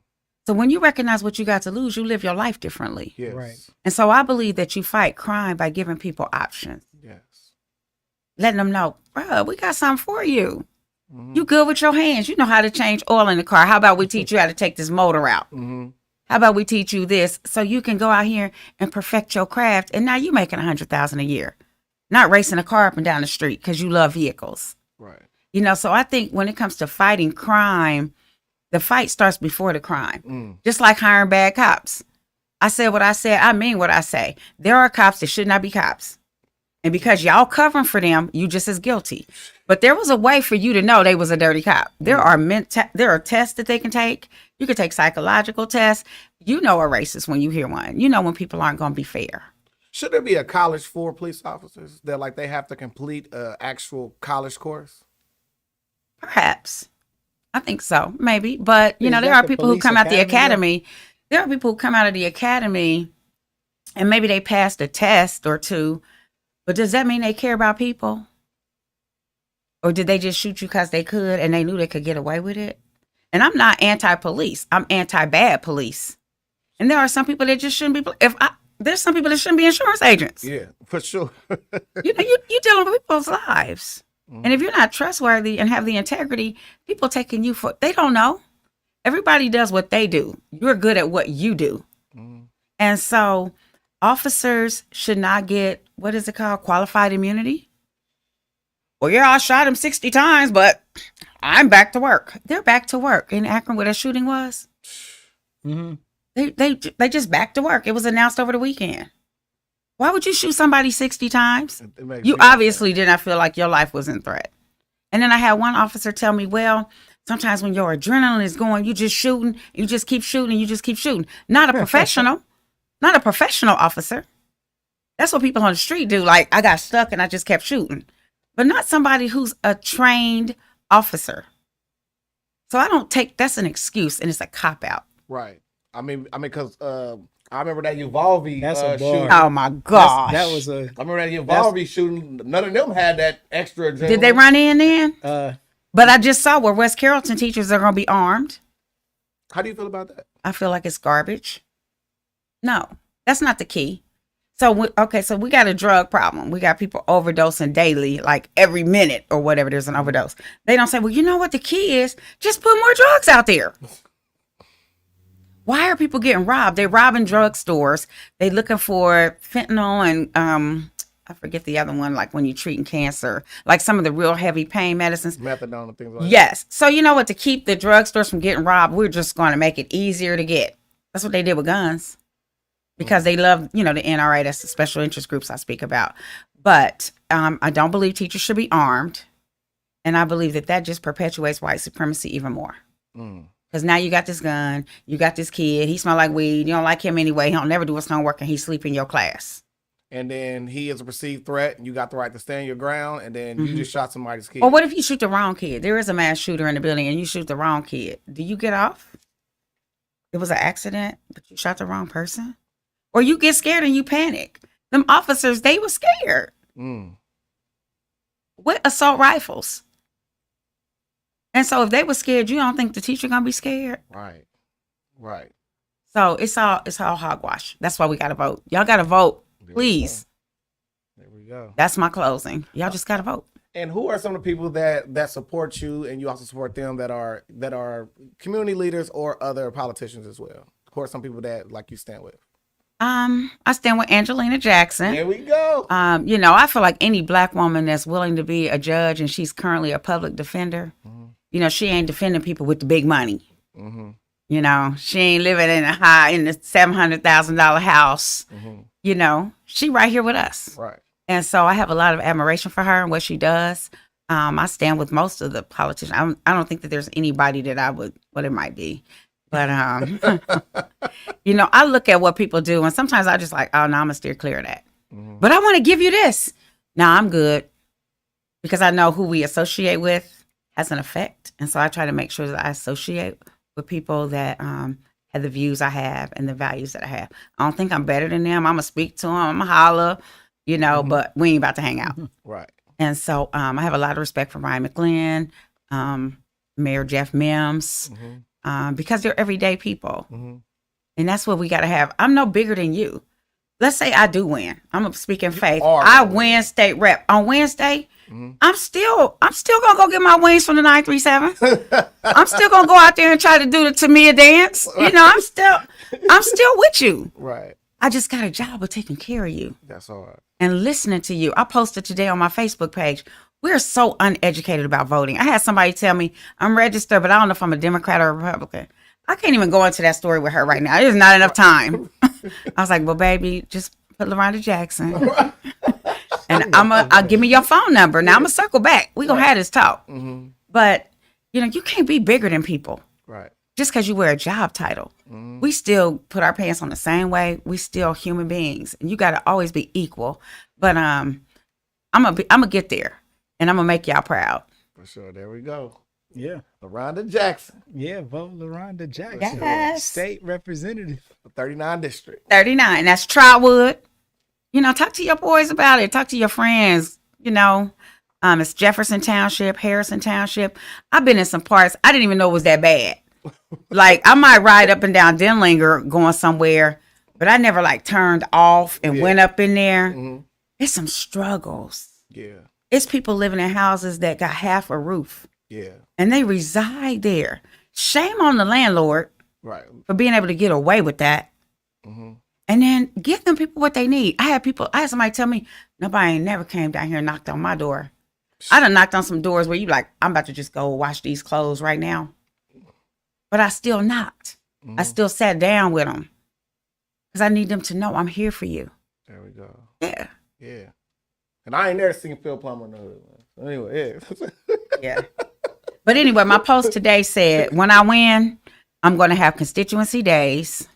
[SPEAKER 9] So when you recognize what you got to lose, you live your life differently.
[SPEAKER 6] Yes.
[SPEAKER 8] Right.
[SPEAKER 9] And so I believe that you fight crime by giving people options.
[SPEAKER 6] Yes.
[SPEAKER 9] Letting them know, bro, we got something for you. You good with your hands. You know how to change oil in the car. How about we teach you how to take this motor out? How about we teach you this so you can go out here and perfect your craft? And now you making $100,000 a year, not racing a car up and down the street because you love vehicles.
[SPEAKER 6] Right.
[SPEAKER 9] You know, so I think when it comes to fighting crime, the fight starts before the crime. Just like hiring bad cops. I said what I said. I mean what I say. There are cops that should not be cops. And because y'all covering for them, you just as guilty. But there was a way for you to know they was a dirty cop. There are tests that they can take. You can take psychological tests. You know a racist when you hear one. You know when people aren't going to be fair.
[SPEAKER 6] Should there be a college for police officers that like they have to complete a actual college course?
[SPEAKER 9] Perhaps. I think so. Maybe. But, you
[SPEAKER 8] Is
[SPEAKER 9] know, there
[SPEAKER 8] that
[SPEAKER 9] are
[SPEAKER 8] the
[SPEAKER 9] people who
[SPEAKER 8] police
[SPEAKER 9] come out the
[SPEAKER 8] academy,
[SPEAKER 9] academy. There are people who come out of the academy and maybe they passed a test or two. But does that mean they care about people? Or did they just shoot you because they could and they knew they could get away with it? And I'm not anti-police. I'm anti-bad police. And there are some people that just shouldn't be. There's some people that shouldn't be insurance agents.
[SPEAKER 6] Yeah, for sure.
[SPEAKER 9] You know, you're dealing with people's lives. And if you're not trustworthy and have the integrity, people taking you for, they don't know. Everybody does what they do. You're good at what you do. And so officers should not get, what is it called? Qualified immunity. Well, yeah, I shot him 60 times, but I'm back to work. They're back to work. In Akron, where that shooting was, they just back to work. It was announced over the weekend. Why would you shoot somebody 60 times? You obviously did not feel like your life was in threat. And then I had one officer tell me, well, sometimes when your adrenaline is going, you just shooting, you just keep shooting, you just keep shooting. Not a professional, not a professional officer. That's what people on the street do. Like, I got stuck and I just kept shooting. But not somebody who's a trained officer. So I don't take, that's an excuse and it's a cop-out.
[SPEAKER 6] Right. I mean, because I remember that Uvalde shooting.
[SPEAKER 9] Oh my gosh.
[SPEAKER 8] That was
[SPEAKER 6] I remember that Uvalde shooting. None of them had that extra adrenaline.
[SPEAKER 9] Did they run in then? But I just saw where West Carrollton teachers are going to be armed.
[SPEAKER 6] How do you feel about that?
[SPEAKER 9] I feel like it's garbage. No, that's not the key. So, we got a drug problem. We got people overdosing daily, like every minute or whatever there's an overdose. They don't say, well, you know what the key is? Just put more drugs out there. Why are people getting robbed? They're robbing drugstores. They looking for fentanyl and I forget the other one, like when you're treating cancer, like some of the real heavy pain medicines.
[SPEAKER 6] Methadone and things like that.
[SPEAKER 9] Yes. So you know what? To keep the drugstores from getting robbed, we're just going to make it easier to get. That's what they did with guns. Because they love, the NRA, that's the special interest groups I speak about. But I don't believe teachers should be armed. And I believe that just perpetuates white supremacy even more. Because now you got this gun, you got this kid, he smell like weed, you don't like him anyway, he don't never do his homework, and he sleep in your class.
[SPEAKER 6] And then he is a perceived threat, and you got the right to stand your ground, and then you just shot somebody's kid.
[SPEAKER 9] Or what if you shoot the wrong kid? There is a mass shooter in the building, and you shoot the wrong kid. Do you get off? It was an accident, but you shot the wrong person? Or you get scared and you panic. Them officers, they were scared. With assault rifles. And so if they were scared, you don't think the teacher gonna be scared?
[SPEAKER 6] Right.
[SPEAKER 9] So it's all hogwash. That's why we gotta vote. Y'all gotta vote, please.
[SPEAKER 6] There we go.
[SPEAKER 9] That's my closing. Y'all just gotta vote.
[SPEAKER 6] And who are some of the people that support you, and you also support them, that are community leaders or other politicians as well? Who are some people that like you stand with?
[SPEAKER 9] I stand with Angelina Jackson.
[SPEAKER 6] There we go.
[SPEAKER 9] I feel like any black woman that's willing to be a judge and she's currently a public defender, she ain't defending people with the big money. She ain't living in the $700,000 house. She right here with us.
[SPEAKER 6] Right.
[SPEAKER 9] And so I have a lot of admiration for her and what she does. I stand with most of the politicians. I don't think that there's anybody that I would, it might be. But, I look at what people do, and sometimes I just like, oh, no, I'm going to steer clear of that. But I want to give you this. No, I'm good. because I know who we associate with has an effect. And so I try to make sure that I associate with people that have the views I have and the values that I have. I don't think I'm better than them. I'm going to speak to them. I'm going to holler, you know, but we ain't about to hang out.
[SPEAKER 6] Right.
[SPEAKER 9] And so I have a lot of respect for Ryan McGlynn, Mayor Jeff Mims, because they're everyday people. And that's what we got to have. I'm no bigger than you. Let's say I do win. I'm speaking faith. I win state rep on Wednesday. I'm still gonna go get my wings from the 937. I'm still gonna go out there and try to do the Tamia dance. You know, I'm still with you.
[SPEAKER 6] Right.
[SPEAKER 9] I just got a job of taking care of you.
[SPEAKER 6] That's all right.
[SPEAKER 9] And listening to you. I posted today on my Facebook page. We're so uneducated about voting. I had somebody tell me I'm registered, but I don't know if I'm a Democrat or a Republican. I can't even go into that story with her right now. There's not enough time. I was like, well, baby, just put Leronda Jackson. And I'll give me your phone number. Now I'm going to circle back. We're going to have this talk. But, you know, you can't be bigger than people.
[SPEAKER 6] Right.
[SPEAKER 9] Just because you wear a job title. We still put our pants on the same way. We still human beings. And you got to always be equal. But I'm going to get there. And I'm going to make y'all proud.
[SPEAKER 6] For sure. There we go.
[SPEAKER 8] Yeah.
[SPEAKER 6] Leronda Jackson.
[SPEAKER 8] Yeah, vote Leronda Jackson.
[SPEAKER 9] Yes.
[SPEAKER 8] State representative.
[SPEAKER 6] 39 district.
[SPEAKER 9] 39. That's Trotwood. You know, talk to your boys about it. Talk to your friends. You know, it's Jefferson Township, Harrison Township. I've been in some parts I didn't even know it was that bad. Like, I might ride up and down Denlinger going somewhere, but I never like turned off and went up in there. It's some struggles.
[SPEAKER 6] Yeah.
[SPEAKER 9] It's people living in houses that got half a roof.
[SPEAKER 6] Yeah.
[SPEAKER 9] And they reside there. Shame on the landlord for being able to get away with that. And then give them people what they need. I had somebody tell me, nobody ain't never came down here and knocked on my door. I done knocked on some doors where you like, I'm about to just go wash these clothes right now. But I still knocked. I still sat down with them. Because I need them to know I'm here for you.
[SPEAKER 6] There we go.
[SPEAKER 9] Yeah.
[SPEAKER 6] Yeah. And I ain't never seen Phil Plummer in the hood. So anyway,
[SPEAKER 9] Yeah. But anyway, my post today said, when I win, I'm going to have constituency days.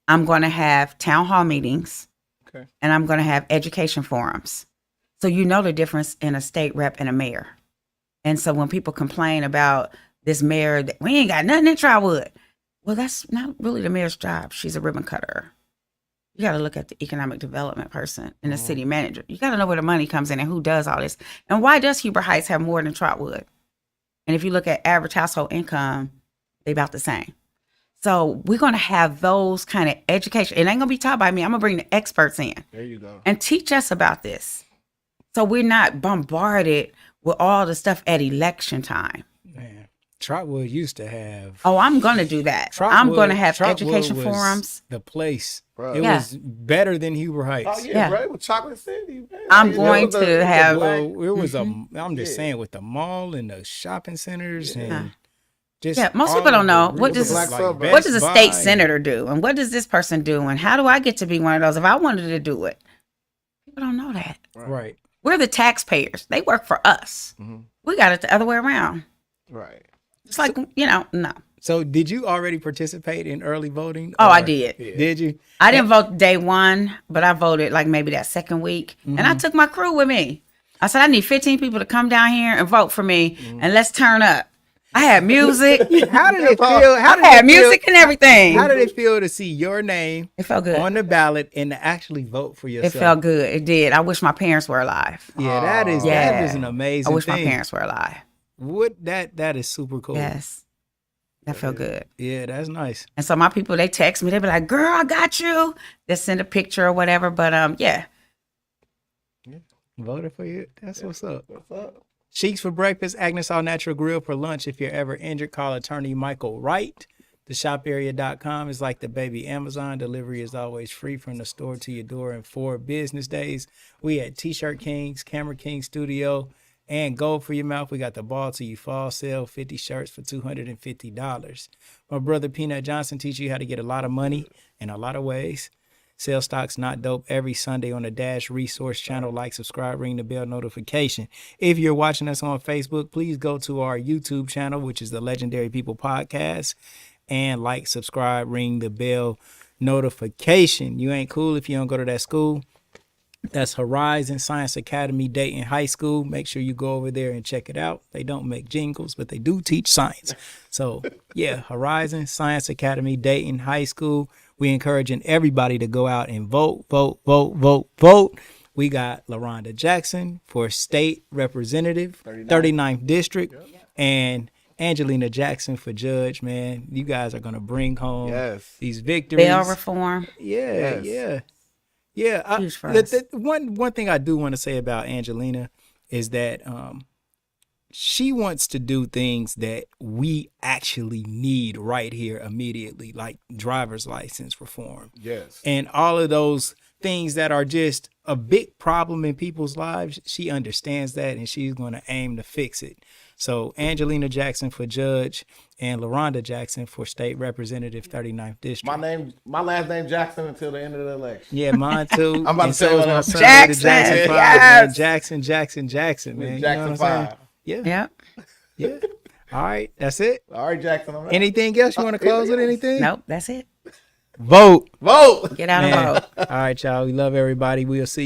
[SPEAKER 9] I'm going to have town hall meetings.
[SPEAKER 6] Okay.
[SPEAKER 9] And I'm going to have education forums. So you know the difference in a state rep and a mayor. And so when people complain about this mayor, that we ain't got nothing in Trotwood. Well, that's not really the mayor's job. She's a ribbon cutter. You got to look at the economic development person and the city manager. You got to know where the money comes in and who does all this. And why does Huber Heights have more than Trotwood? And if you look at average household income, they about the same. So we're going to have those kind of education. It ain't going to be taught by me. I'm going to bring the experts in.
[SPEAKER 6] There you go.
[SPEAKER 9] And teach us about this. So we're not bombarded with all the stuff at election time.
[SPEAKER 8] Man, Trotwood used to have.
[SPEAKER 9] Oh, I'm going to do that. I'm going to have education
[SPEAKER 8] was
[SPEAKER 9] forums.
[SPEAKER 8] The place.
[SPEAKER 6] Bro.
[SPEAKER 8] It was better than Huber Heights.
[SPEAKER 6] Oh, yeah, right? With Chocolate City. Man.
[SPEAKER 9] I'm going to have.
[SPEAKER 8] Well, it was I'm just saying, with the mall and the shopping centers and just.
[SPEAKER 9] Yeah, most people don't know. What does a
[SPEAKER 8] Best
[SPEAKER 9] state
[SPEAKER 8] Buy.
[SPEAKER 9] senator do? And what does this person do? And how do I get to be one of those if I wanted to do it? People don't know that.
[SPEAKER 8] Right.
[SPEAKER 9] We're the taxpayers. They work for us. We got it the other way around.
[SPEAKER 6] Right.
[SPEAKER 9] It's like, no.
[SPEAKER 8] So did you already participate in early voting?
[SPEAKER 9] Oh, I did.
[SPEAKER 8] Did you?
[SPEAKER 9] I didn't vote day one, but I voted like maybe that second week. And I took my crew with me. I said, I need 15 people to come down here and vote for me. And let's turn up. I had music.
[SPEAKER 8] How did it feel?
[SPEAKER 9] I had music and everything.
[SPEAKER 8] How did it feel to see your name
[SPEAKER 9] It felt good.
[SPEAKER 8] on the ballot and to actually vote for
[SPEAKER 9] It
[SPEAKER 8] yourself?
[SPEAKER 9] felt good. It did. I wish my parents were alive.
[SPEAKER 8] Yeah, that is an amazing
[SPEAKER 9] I wish
[SPEAKER 8] thing.
[SPEAKER 9] my parents were alive.
[SPEAKER 8] That is super cool.
[SPEAKER 9] Yes. That felt good.
[SPEAKER 8] Yeah, that's nice.
[SPEAKER 9] And so my people, they text me. They be like, girl, I got you. They send a picture or whatever. But yeah.
[SPEAKER 8] Voted for you. That's what's up.
[SPEAKER 6] What's up?
[SPEAKER 8] Sheiks for breakfast, Agnes All Natural Grill for lunch. If you're ever injured, call attorney Michael Wright. TheShopArea.com is like the baby Amazon. Delivery is always free from the store to your door in 4 business days. We at T-Shirt Kings, Camera King Studio, and Gold for Your Mouth. We got the Ball to You Fall sale, 50 shirts for $250. My brother Peanut Johnson teaches you how to get a lot of money in a lot of ways. Sell stocks not dope every Sunday on the Dash Resource channel. Like, subscribe, ring the bell notification. If you're watching us on Facebook, please go to our YouTube channel, which is the Legendary People Podcast, and like, subscribe, ring the bell notification. You ain't cool if you don't go to that school. That's Horizon Science Academy, Dayton High School. Make sure you go over there and check it out. They don't make jingles, but they do teach science. So, yeah, Horizon Science Academy, Dayton High School. We encouraging everybody to go out and vote, vote, vote, vote, vote. We got Leronda Jackson for State Representative, 39th District, and Angelina Jackson for Judge, man. You guys are going to bring home these victories.
[SPEAKER 9] Bail reform.
[SPEAKER 8] Yeah.
[SPEAKER 9] Huge for us.
[SPEAKER 8] One thing I do want to say about Angelina is that she wants to do things that we actually need right here immediately, like driver's license reform.
[SPEAKER 6] Yes.
[SPEAKER 8] And all of those things that are just a big problem in people's lives. She understands that, and she's going to aim to fix it. So Angelina Jackson for Judge and Leronda Jackson for State Representative, 39th District.
[SPEAKER 6] My last name Jackson until the end of the election.
[SPEAKER 8] Yeah, mine too.
[SPEAKER 6] I'm about to say
[SPEAKER 8] my
[SPEAKER 6] my
[SPEAKER 8] son,
[SPEAKER 9] Jackson,
[SPEAKER 8] Jackson 5,
[SPEAKER 9] yes.
[SPEAKER 8] man. Jackson, man. You know
[SPEAKER 6] Jackson
[SPEAKER 8] what I'm
[SPEAKER 6] 5.
[SPEAKER 8] saying?
[SPEAKER 9] Yep.
[SPEAKER 8] Yeah. All right, that's it.
[SPEAKER 6] All right, Jackson. I'm out.
[SPEAKER 8] Anything else you want to close with? Anything?
[SPEAKER 9] Nope, that's it.
[SPEAKER 8] Vote.
[SPEAKER 6] Vote.
[SPEAKER 9] Get out
[SPEAKER 8] Man.
[SPEAKER 9] and vote.
[SPEAKER 8] All right, y'all. We love everybody. We'll see you.